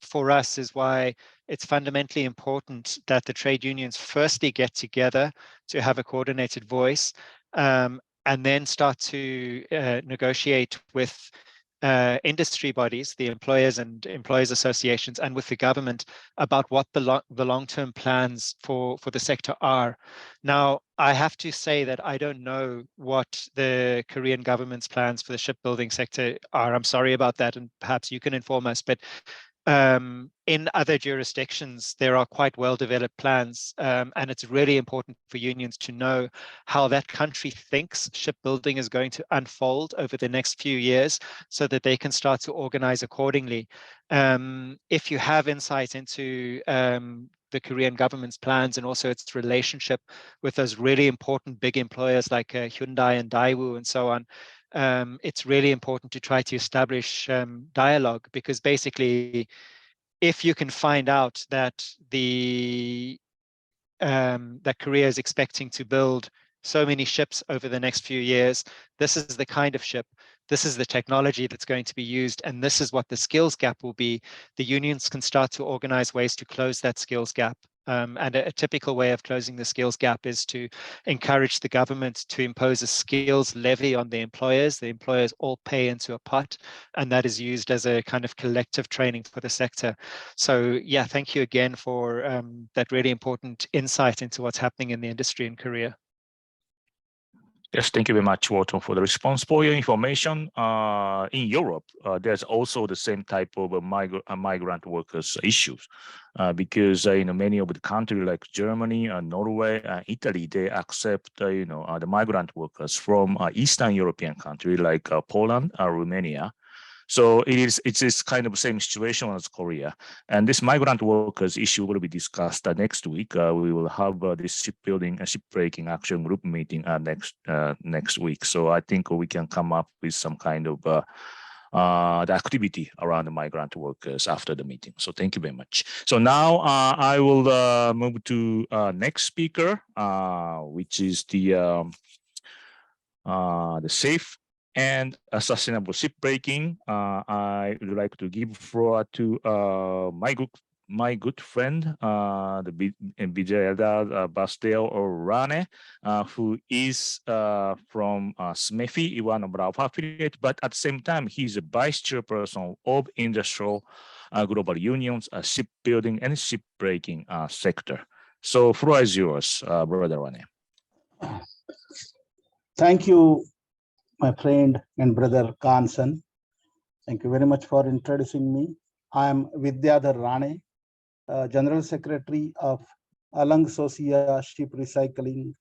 for us is why it's fundamentally important that the trade unions firstly get together to have a coordinated voice, and then start to negotiate with industry bodies, the employers and employers associations, and with the government about what the long-term plans for the sector are. Now, I have to say that I don't know what the Korean government's plans for the shipbuilding sector are. I'm sorry about that, and perhaps you can inform us, but in other jurisdictions, there are quite well-developed plans, and it's really important for unions to know how that country thinks shipbuilding is going to unfold over the next few years so that they can start to organize accordingly. If you have insight into the Korean government's plans and also its relationship with those really important big employers like Hyundai and Daewoo and so on, it's really important to try to establish dialogue, because basically, if you can find out that that Korea is expecting to build so many ships over the next few years, this is the kind of ship, this is the technology that's going to be used, and this is what the skills gap will be, the unions can start to organize ways to close that skills gap. And a typical way of closing the skills gap is to encourage the government to impose a skills levy on the employers. The employers all pay into a pot, and that is used as a kind of collective training for the sector. So yeah, thank you again for that really important insight into what's happening in the industry in Korea. Yes, thank you very much, Walton, for the response. For your information, in Europe, there's also the same type of migrant workers issues, because many of the countries like Germany, Norway, Italy, they accept the migrant workers from Eastern European countries like Poland, Romania. So it's kind of the same situation as Korea. And this migrant workers issue will be discussed next week. We will have this shipbuilding and shipbreaking action group meeting next week. So I think we can come up with some kind of the activity around the migrant workers after the meeting. So thank you very much. So now I will move to next speaker, which is the safe and sustainable shipbreaking. I would like to give floor to my good friend, the Vijayada Basdeo Rane, who is from SMEFI, one of our affiliates, but at the same time, he's a vice chairperson of Industrial Global Union's shipbuilding and shipbreaking sector. So floor is yours, Brother Rane. Thank you, my friend and brother Kansan. Thank you very much for introducing me. I am Vidyadhar Rane, General Secretary of Alang Sosia Ship Recycling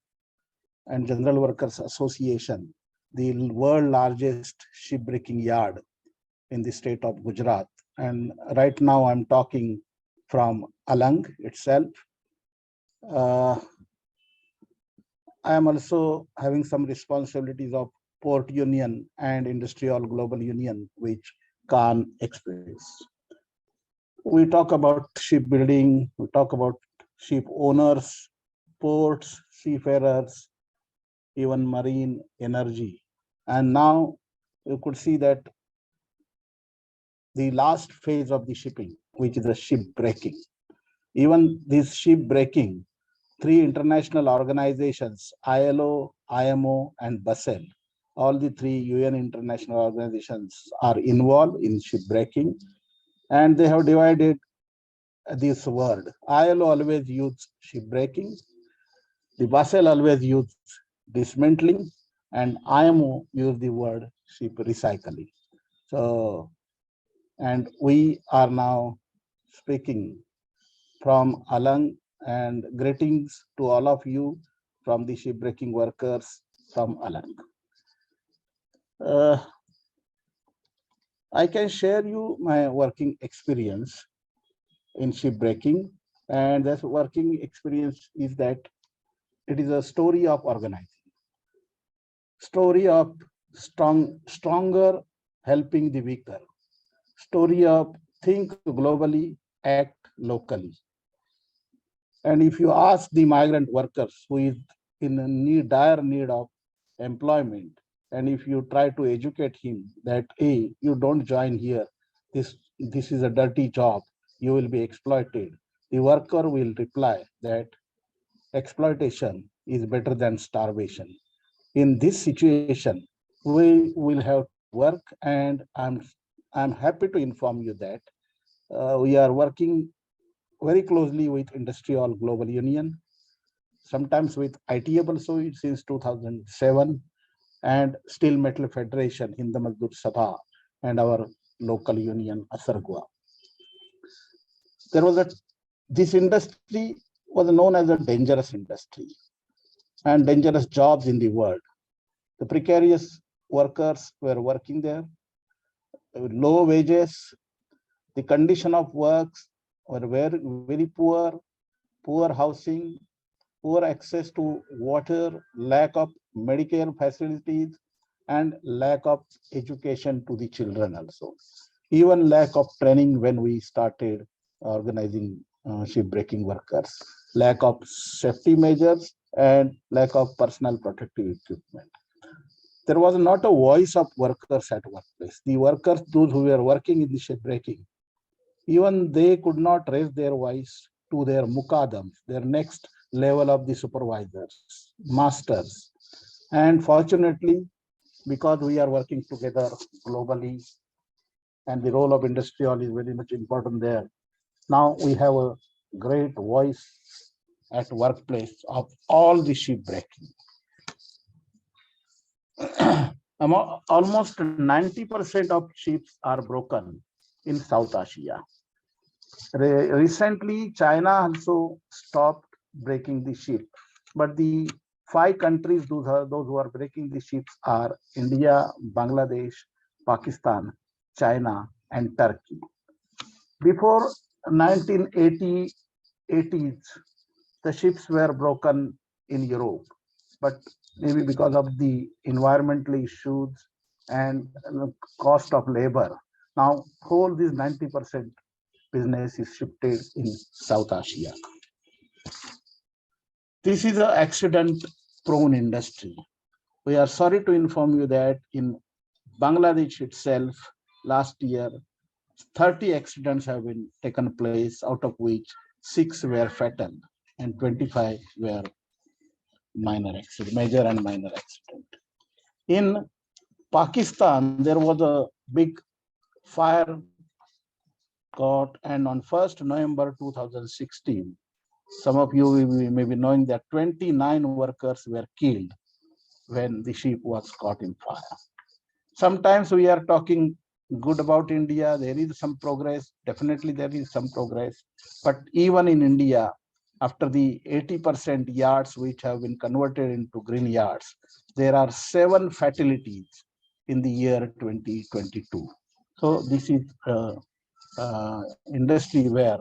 and General Workers Association, the world largest shipbreaking yard in the state of Gujarat. And right now I'm talking from Alang itself. I am also having some responsibilities of Port Union and Industrial Global Union, which Khan express. We talk about shipbuilding, we talk about ship owners, ports, seafarers, even marine energy. And now you could see that the last phase of the shipping, which is the ship breaking. Even this ship breaking, 3 international organizations, ILO, IMO, and Basel, all the 3 UN international organizations are involved in shipbreaking, and they have divided this word. ILO always use shipbreaking, the Basel always use dismantling, and IMO use the word ship recycling. So, and we are now speaking from Alang, and greetings to all of you from the shipbreaking workers from Alang. I can share you my working experience in shipbreaking, and that working experience is that it is a story of organizing, story of stronger helping the weaker, story of think globally, act locally. And if you ask the migrant workers who is in dire need of employment, and if you try to educate him that, hey, you don't join here, this is a dirty job, you will be exploited, the worker will reply that exploitation is better than starvation. In this situation, we will have work, and I'm happy to inform you that we are working very closely with Industrial Global Union, sometimes with ITF also since 2007, and Steel Metal Federation, Hind Mazdoor Sabha, and our local union, Asargua. This industry was known as a dangerous industry and dangerous jobs in the world. The precarious workers were working there, low wages, the condition of works were very poor housing, poor access to water, lack of Medicare facilities, and lack of education to the children also. Even lack of training when we started organizing shipbreaking workers, lack of safety measures, and lack of personal protective equipment. There was not a voice of workers at workplace. The workers, those who were working in the shipbreaking, even they could not raise their voice to their mukadams, their next level of the supervisors, masters. And fortunately, because we are working together globally, and the role of industrial is very much important there, now we have a great voice at workplace of all the shipbreaking. Almost 90% of ships are broken in South Asia. Recently, China also stopped breaking the ship, but the 5 countries, those who are breaking the ships are India, Bangladesh, Pakistan, China, and Turkey. Before 1980s, the ships were broken in Europe, but maybe because of the environmental issues and cost of labor, now whole this 90% business is shifted in South Asia. This is an accident-prone industry. We are sorry to inform you that in Bangladesh itself, last year, 30 accidents have been taken place, out of which 6 were fatal and 25 were minor accident, major and minor accident. In Pakistan, there was a big fire caught, and on 1st November 2016, some of you may be knowing that 29 workers were killed when the ship was caught in fire. Sometimes we are talking good about India. There is some progress. Definitely there is some progress. But even in India, after the 80% yards which have been converted into green yards, there are 7 fatalities in the year 2022. So this is industry where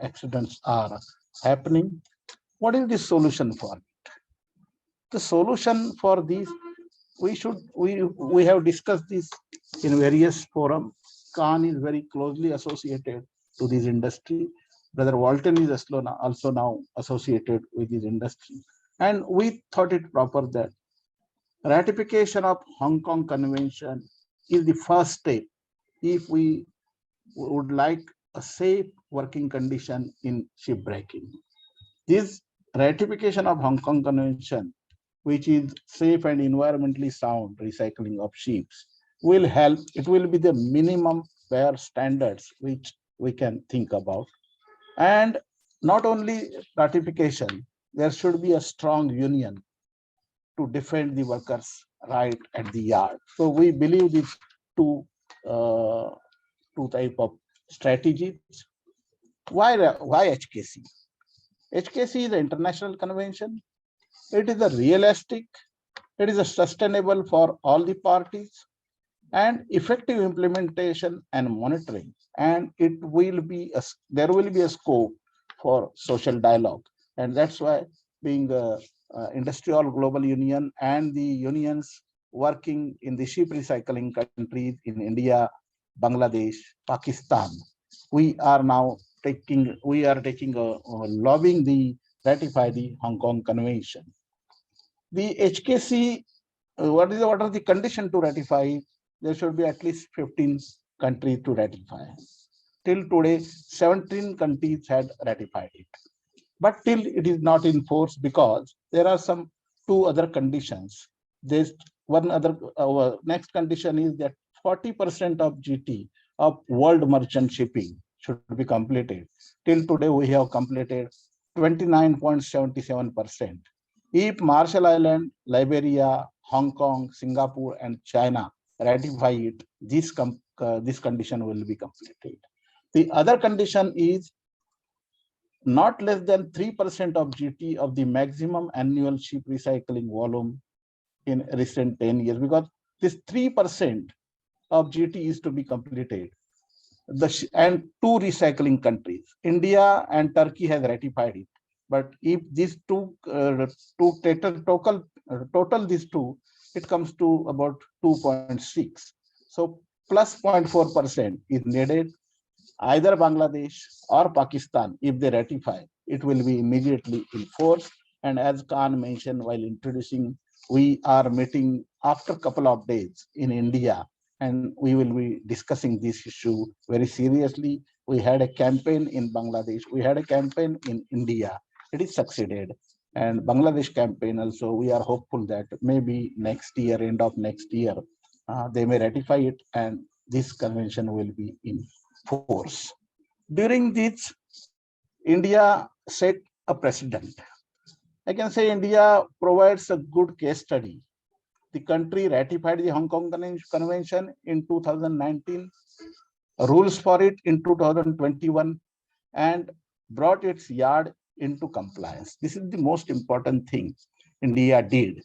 accidents are happening. What is the solution for it? The solution for this, we have discussed this in various forums. Khan is very closely associated to this industry. Brother Walton is also now associated with this industry. And we thought it proper that ratification of Hong Kong Convention is the first step if we would like a safe working condition in shipbreaking. This ratification of Hong Kong Convention, which is safe and environmentally sound recycling of ships, will help. It will be the minimum bare standards which we can think about. And not only ratification, there should be a strong union to defend the workers' right at the yard. So we believe these two type of strategies. Why HKC? HKC is an international convention. It is a realistic, it is a sustainable for all the parties, and effective implementation and monitoring. And it will be there will be a scope for social dialogue. And that's why, being the industrial global union and the unions working in the ship recycling countries in India, Bangladesh, Pakistan, we are now lobbying the ratify the Hong Kong Convention. The HKC, what are the conditions to ratify? There should be at least 15 countries to ratify. Till today, 17 countries had ratified it. But till it is not in force because there are some 2 other conditions. There's one other, our next condition is that 40% of GT of world merchant shipping should be completed. Till today, we have completed 29.77%. If Marshall Island, Liberia, Hong Kong, Singapore, and China ratify it, this condition will be completed. The other condition is not less than 3% of GT of the maximum annual ship recycling volume in recent 10 years, because this 3% of GT is to be completed. And 2 recycling countries, India and Turkey, has ratified it. But if these total these 2, it comes to about 2.6. So plus 0.4% is needed. Either Bangladesh or Pakistan, if they ratify, it will be immediately enforced. And as Khan mentioned while introducing, we are meeting after a couple of days in India, and we will be discussing this issue very seriously. We had a campaign in Bangladesh, we had a campaign in India. It is succeeded. And Bangladesh campaign also, we are hopeful that maybe next year, end of next year, they may ratify it and this convention will be in force. During this, India set a precedent. I can say India provides a good case study. The country ratified the Hong Kong Convention in 2019, rules for it in 2021, and brought its yard into compliance. This is the most important thing India did.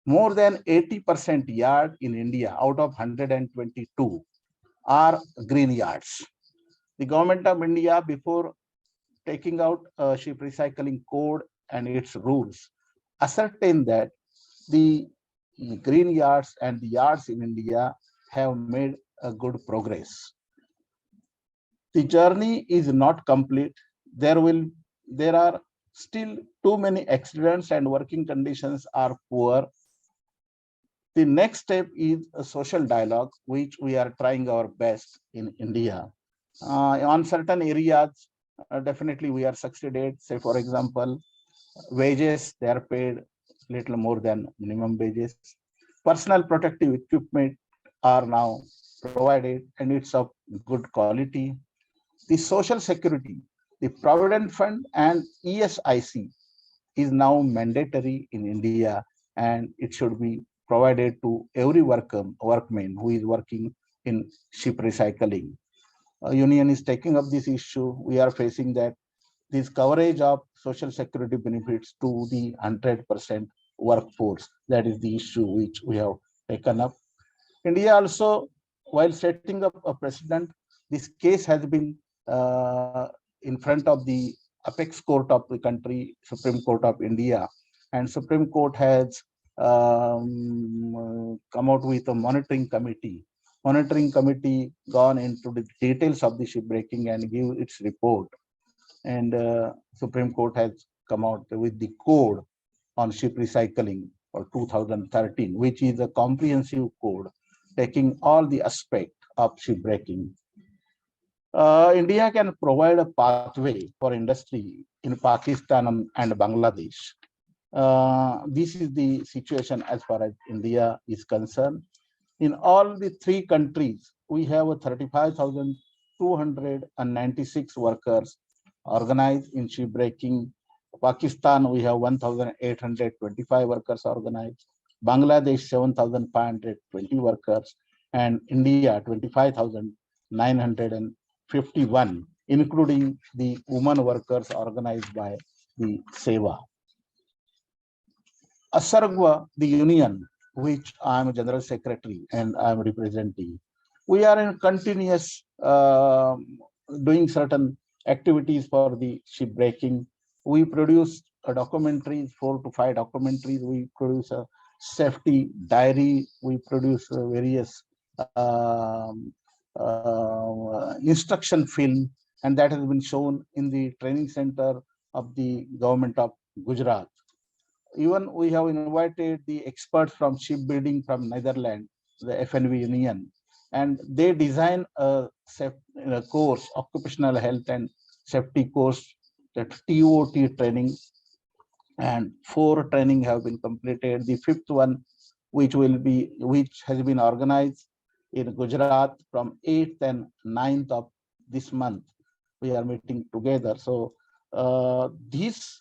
More than 80% yard in India out of 122 are green yards. The government of India, before taking out ship recycling code and its rules, ascertain that the green yards and the yards in India have made a good progress. The journey is not complete. There are still too many accidents and working conditions are poor. The next step is a social dialogue, which we are trying our best in India. On certain areas, definitely we are succeeded. Say, for example, wages, they are paid little more than minimum wages. Personal protective equipment are now provided and it's of good quality. The social security, the Provident Fund and ESIC is now mandatory in India, and it should be provided to every workman who is working in ship recycling. Union is taking up this issue. We are facing that this coverage of social security benefits to the 100% workforce. That is the issue which we have taken up. India also, while setting up a precedent, this case has been in front of the apex court of the country, Supreme Court of India, and Supreme Court has come out with a monitoring committee. Monitoring committee gone into the details of the shipbreaking and give its report. And Supreme Court has come out with the code on ship recycling for 2013, which is a comprehensive code taking all the aspect of shipbreaking. India can provide a pathway for industry in Pakistan and Bangladesh. This is the situation as far as India is concerned. In all the three countries, we have 35,296 workers organized in shipbreaking. Pakistan, we have 1,825 workers organized. Bangladesh, 7,520 workers, and India, 25,951, including the women workers organized by the SEWA. ASARGWA, the union, which I am General Secretary and I am representing, we are in continuous doing certain activities for the shipbreaking. We produce a documentary, 4 to 5 documentaries. We produce a safety diary. We produce various instruction film, and that has been shown in the training center of the government of Gujarat. Even we have invited the experts from shipbuilding from Netherlands, the FNV Union, and they design a course, occupational health and safety course, that TOT training, and 4 training have been completed. The 5th one, which has been organized in Gujarat from 8th and 9th of this month. We are meeting together. So this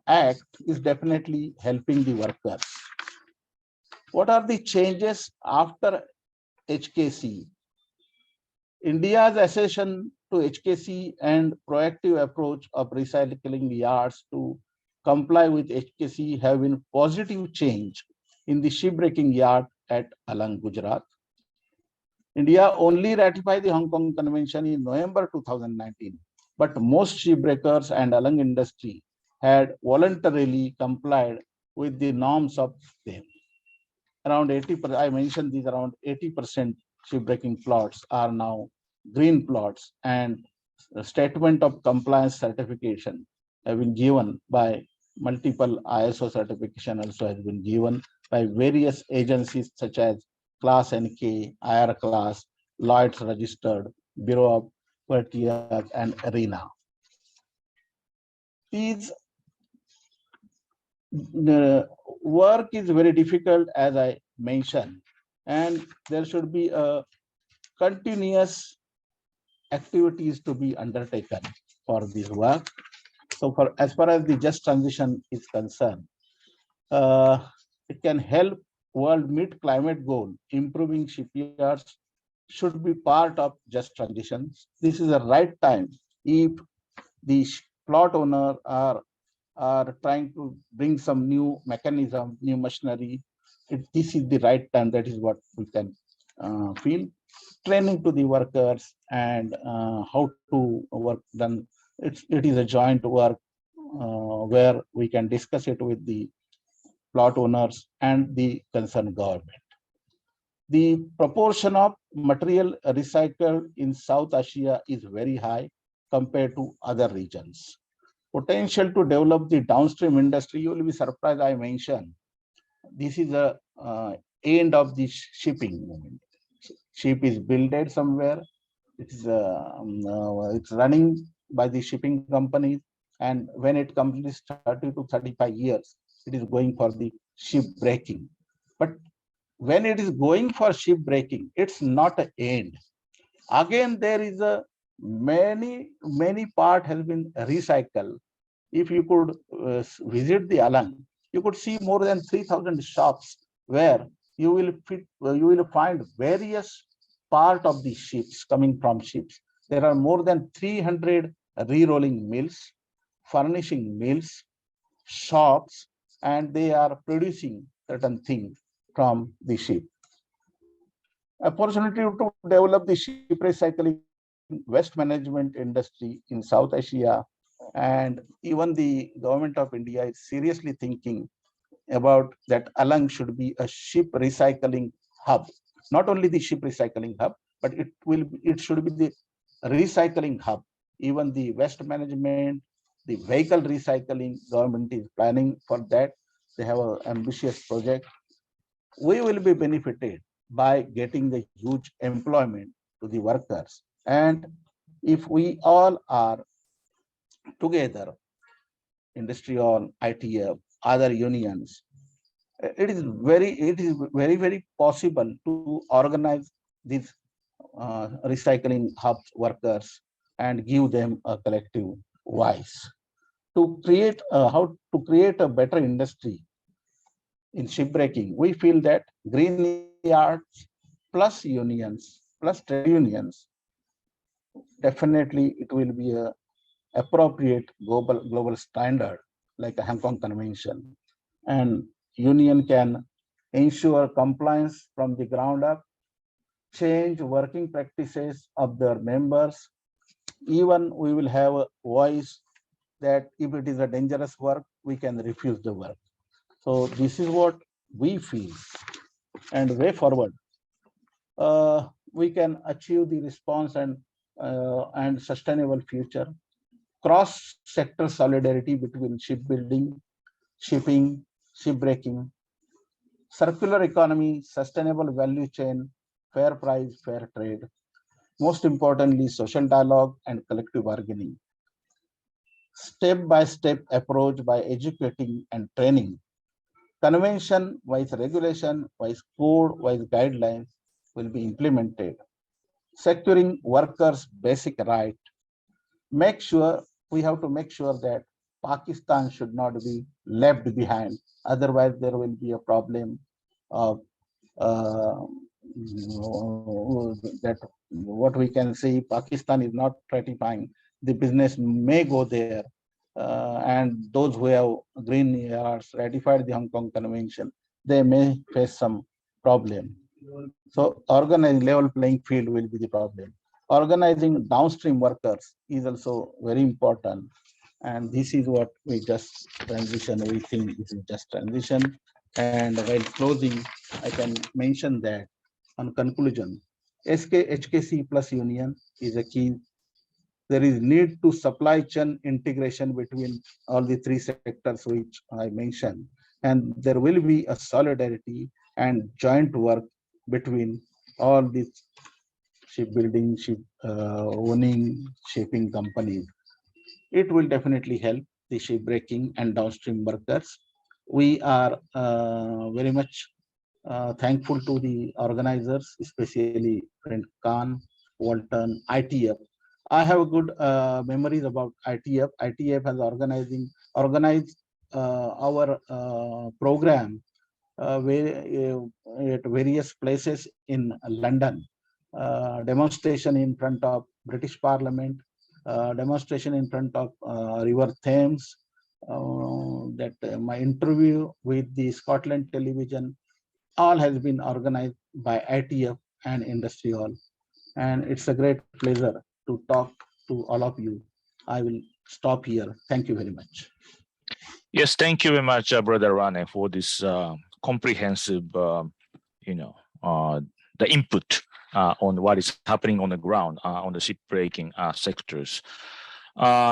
act is definitely helping the workers. What are the changes after HKC? India's accession to HKC and proactive approach of recycling yards to comply with HKC have been positive change in the shipbreaking yard at Alang, Gujarat. India only ratified the Hong Kong Convention in November 2019, but most shipbreakers and Alang industry had voluntarily complied with the norms of them. Around 80%, I mentioned these, around 80% shipbreaking plots are now green plots, and the statement of compliance certification have been given by multiple ISO certification also has been given by various agencies such as Class NK, IR Class, Lloyd's Registered, Bureau of Vertiers, and ARENA. These work is very difficult, as I mentioned, and there should be a continuous activities to be undertaken for this work. So as far as the just transition is concerned, it can help world meet climate goal. Improving shipyards should be part of just transition. This is the right time. If the plot owner are trying to bring some new mechanism, new machinery, this is the right time. That is what we can feel. training to the workers and how to work done. It is a joint work where we can discuss it with the plot owners and the concerned government. The proportion of material recycled in South Asia is very high compared to other regions. Potential to develop the downstream industry, you will be surprised I mentioned. This is the end of the shipping movement. Ship is built somewhere. It's running by the shipping companies, and when it completes 30 to 35 years, it is going for the ship breaking. But when it is going for ship breaking, it's not an end. Again, there is a many part has been recycled. If you could visit the Alang, you could see more than 3,000 shops where you will find various part of the ships coming from ships. There are more than 300 re-rolling mills, furnishing mills, shops, and they are producing certain things from the ship. Opportunity to develop the ship recycling waste management industry in South Asia, and even the government of India is seriously thinking about that Alang should be a ship recycling hub. Not only the ship recycling hub, but it should be the recycling hub. Even the waste management, the vehicle recycling, government is planning for that. They have an ambitious project. We will be benefited by getting the huge employment to the workers. And if we all are together, industrial, ITF, other unions, it is very possible to organize these recycling hubs workers and give them a collective voice to create how to create a better industry in shipbreaking. We feel that green yards plus unions plus trade unions, definitely it will be a appropriate global standard like a Hong Kong Convention, and union can ensure compliance from the ground up, change working practices of their members. Even we will have a voice that if it is a dangerous work, we can refuse the work. So this is what we feel, and way forward, we can achieve the response and sustainable future. Cross-sector solidarity between shipbuilding, shipping, shipbreaking, circular economy, sustainable value chain, fair price, fair trade. Most importantly, social dialogue and collective bargaining. Step-by-step approach by educating and training. Convention-wise regulation, wise code, wise guidelines will be implemented. Securing workers' basic right. We have to make sure that Pakistan should not be left behind. Otherwise, there will be a problem of that what we can see, Pakistan is not ratifying. The business may go there, and those who have green yards ratified the Hong Kong Convention, they may face some problem. So organizing level playing field will be the problem. Organizing downstream workers is also very important. And this is what we just transition. We think this is just transition. And while closing, I can mention that on conclusion, HKC plus union is a key. There is need to supply chain integration between all the three sectors which I mentioned. And there will be a solidarity and joint work between all these shipbuilding, owning, shipping companies. It will definitely help the shipbreaking and downstream workers. We are very much thankful to the organizers, especially friend Khan, Walton, ITF. I have good memories about ITF. ITF has organized our program at various places in London. Demonstration in front of British Parliament, demonstration in front of River Thames, my interview with the Scotland television, all has been organized by ITF and industry all. And it's a great pleasure to talk to all of you. I will stop here. Thank you very much. Yes, thank you very much, Brother Rane, for this comprehensive, the input on what is happening on the ground on the shipbreaking sectors.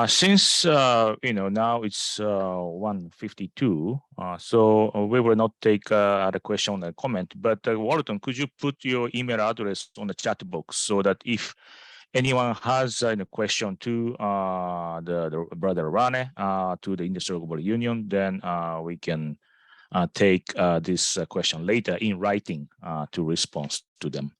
Since now it's 1:52, so we will not take the question or comment. But Walton, could you put your email address on the chat box so that if anyone has a question to the Brother Rane, to the Industrial Global Union, then we can take this question later in writing to respond to them.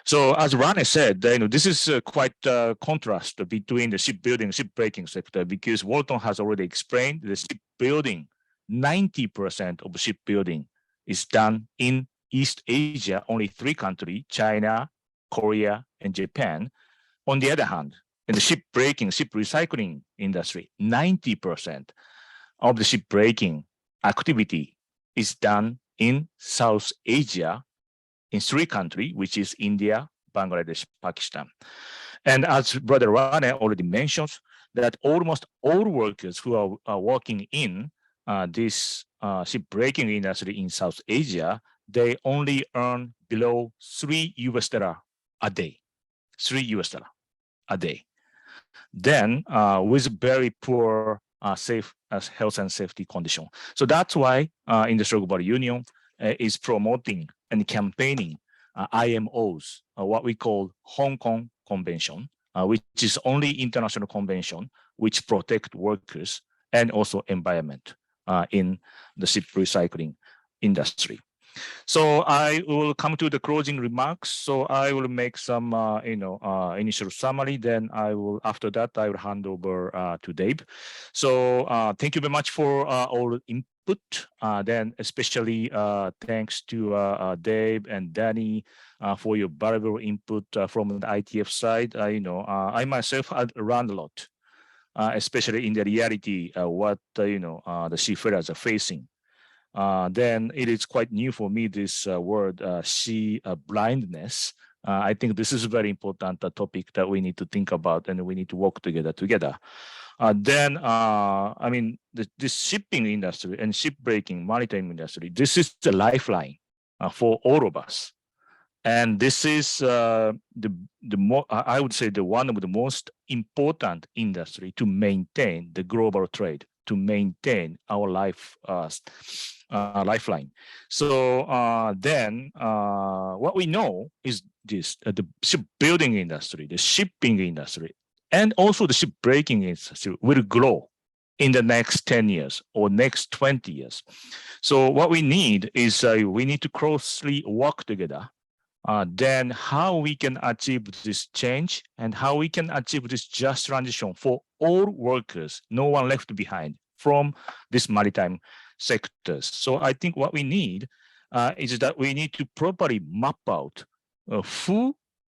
So as Rane said, this is quite a contrast between the shipbuilding, shipbreaking sector, because Walton has already explained the shipbuilding, 90% of shipbuilding is done in East Asia, only 3 countries, China, Korea, and Japan. On the other hand, in the shipbreaking, ship recycling industry, 90% of the shipbreaking activity is done in South Asia in 3 countries, which is India, Bangladesh, Pakistan. And as Brother Rane already mentioned, that almost all workers who are working in this shipbreaking industry in South Asia, they only earn below $3 a day, $3 a day. Then with very poor safe health and safety condition. So that's why Industrial Global Union is promoting and campaigning IMOs, what we call Hong Kong Convention, which is only international convention which protect workers and also environment in the ship recycling industry. So I will come to the closing remarks. So I will make some, initial summary. Then after that, I will hand over to Dave. So thank you very much for all input. Then especially thanks to Dave and Danny for your valuable input from the ITF side. I myself had learned a lot, especially in the reality what the seafarers are facing. Then it is quite new for me, this word sea blindness. I think this is a very important topic that we need to think about and we need to work together. Then, this shipping industry and shipbreaking maritime industry, this is the lifeline for all of us. And this is I would say one of the most important industry to maintain the global trade, to maintain our lifeline. So then what we know is this, the shipbuilding industry, the shipping industry, and also the shipbreaking industry will grow in the next 10 years or next 20 years. So what we need is we need to closely work together. Then how we can achieve this change and how we can achieve this just transition for all workers, no one left behind from this maritime sectors. So I think what we need is that we need to properly map out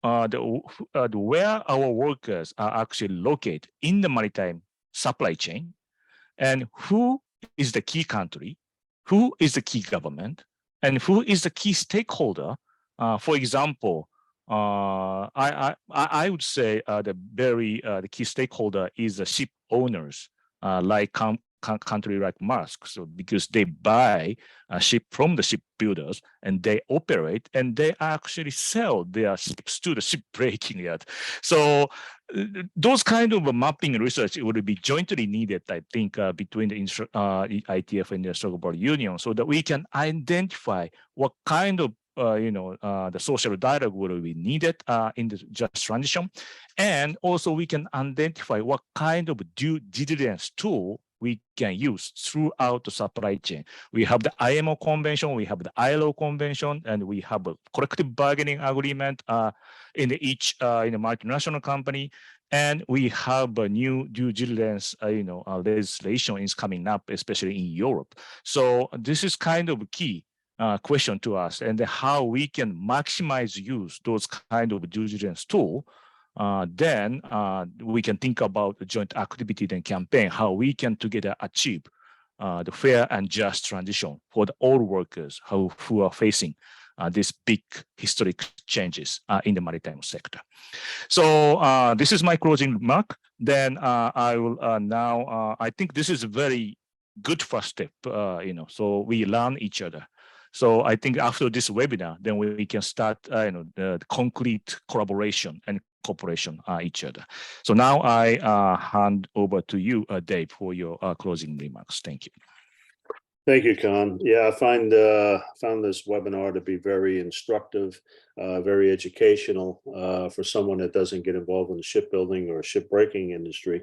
where our workers are actually located in the maritime supply chain, and who is the key country, who is the key government, and who is the key stakeholder. For example, I would say the key stakeholder is the ship owners, like country like Maersk, so because they buy a ship from the shipbuilders and they operate and they actually sell their ships to the shipbreaking yard. So those kind of mapping research would be jointly needed, I think, between the ITF and the Industrial Global Union, so that we can identify what kind of the social dialogue will be needed in the just transition, and also we can identify what kind of due diligence tool we can use throughout the supply chain. We have the IMO convention, we have the ILO convention, and we have a collective bargaining agreement in each multinational company, and we have a new due diligence legislation is coming up, especially in Europe. So this is kind of a key question to us, and how we can maximize use those kind of due diligence tool. Then we can think about the joint activity and campaign, how we can together achieve the fair and just transition for all workers who are facing these big historic changes in the maritime sector. So this is my closing remark. Then I will now, I think this is a very good first step, so we learn each other. So I think after this webinar, then we can start, the concrete collaboration and cooperation each other. So now I hand over to you, Dave, for your closing remarks. Thank you. Thank you, Khan. Yeah, I found this webinar to be very instructive, very educational for someone that doesn't get involved in the shipbuilding or shipbreaking industry.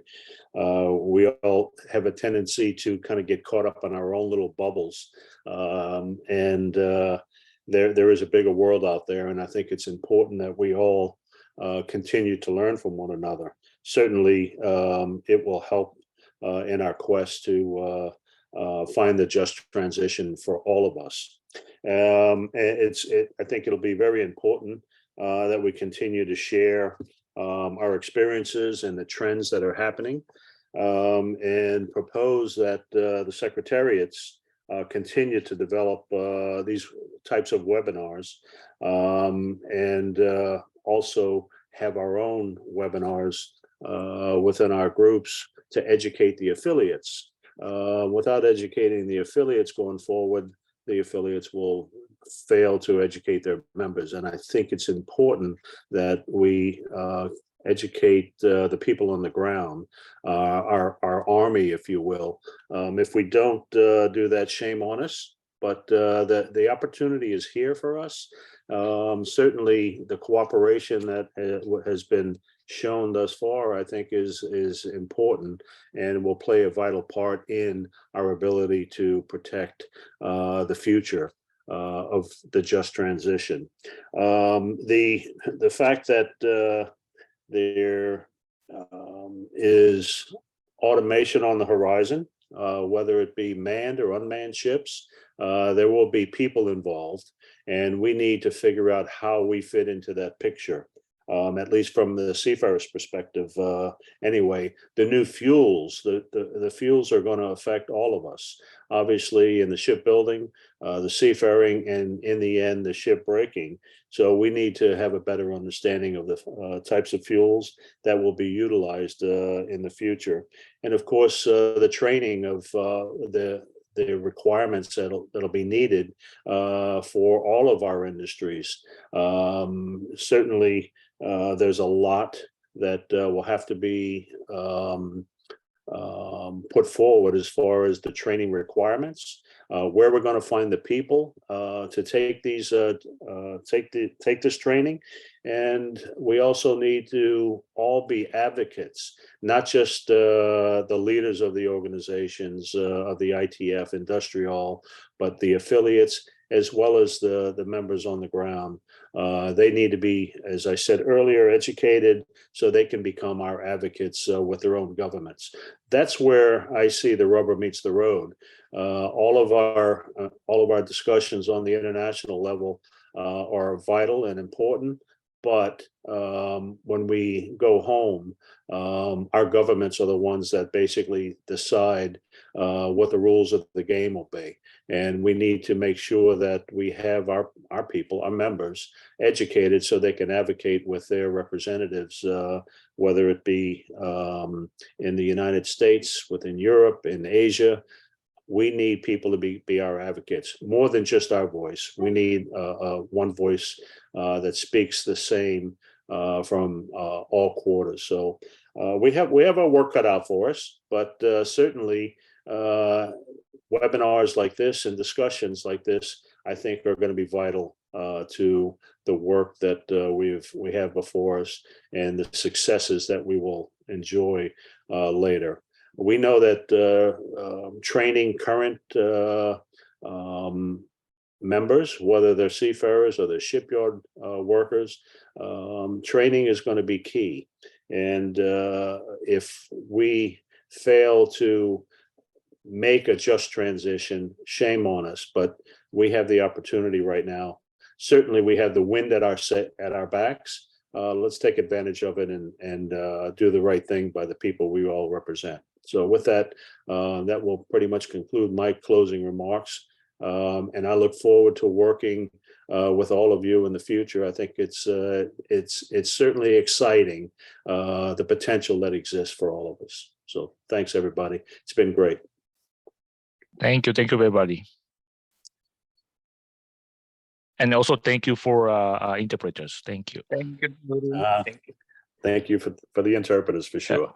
We all have a tendency to kind of get caught up in our own little bubbles, and there is a bigger world out there, and I think it's important that we all continue to learn from one another. Certainly, it will help in our quest to find the just transition for all of us. I think it'll be very important that we continue to share our experiences and the trends that are happening, and propose that the secretariats continue to develop these types of webinars, and also have our own webinars within our groups to educate the affiliates. Without educating the affiliates going forward, the affiliates will fail to educate their members. And I think it's important that we educate the people on the ground, our army, if you will. If we don't do that, shame on us. But the opportunity is here for us. Certainly, the cooperation that has been shown thus far, I think, is important and will play a vital part in our ability to protect the future of the just transition. The fact that there is automation on the horizon, whether it be manned or unmanned ships, there will be people involved, and we need to figure out how we fit into that picture. At least from the seafarer's perspective, anyway, the new fuels, the fuels are going to affect all of us. Obviously, in the shipbuilding, the seafaring, and in the end, the shipbreaking. So we need to have a better understanding of the types of fuels that will be utilized in the future, and of course, the training of the requirements that'll be needed for all of our industries. Certainly, there's a lot that will have to be put forward as far as the training requirements, where we're going to find the people to take these take this training, and we also need to all be advocates, not just the leaders of the organizations of the ITF industrial, but the affiliates as well as the members on the ground. They need to be, as I said earlier, educated so they can become our advocates with their own governments. That's where I see the rubber meets the road. All of our discussions on the international level are vital and important, but when we go home, our governments are the ones that basically decide what the rules of the game will be. And we need to make sure that we have our people, our members, educated so they can advocate with their representatives, whether it be in the United States, within Europe, in Asia. We need people to be our advocates, more than just our voice. We need one voice that speaks the same from all quarters. So we have our work cut out for us, but certainly webinars like this and discussions like this, I think, are going to be vital to the work that we have before us and the successes that we will enjoy later. We know that training current members, whether they're seafarers or they're shipyard workers, training is going to be key. And if we fail to make a just transition, shame on us, but we have the opportunity right now. Certainly we have the wind at our backs. Let's take advantage of it and do the right thing by the people we all represent. So with that, that will pretty much conclude my closing remarks. And I look forward to working with all of you in the future. I think it's certainly exciting, the potential that exists for all of us. So thanks, everybody. It's been great. Thank you, everybody. And also thank you for interpreters. Thank you. Thank you for the interpreters for sure.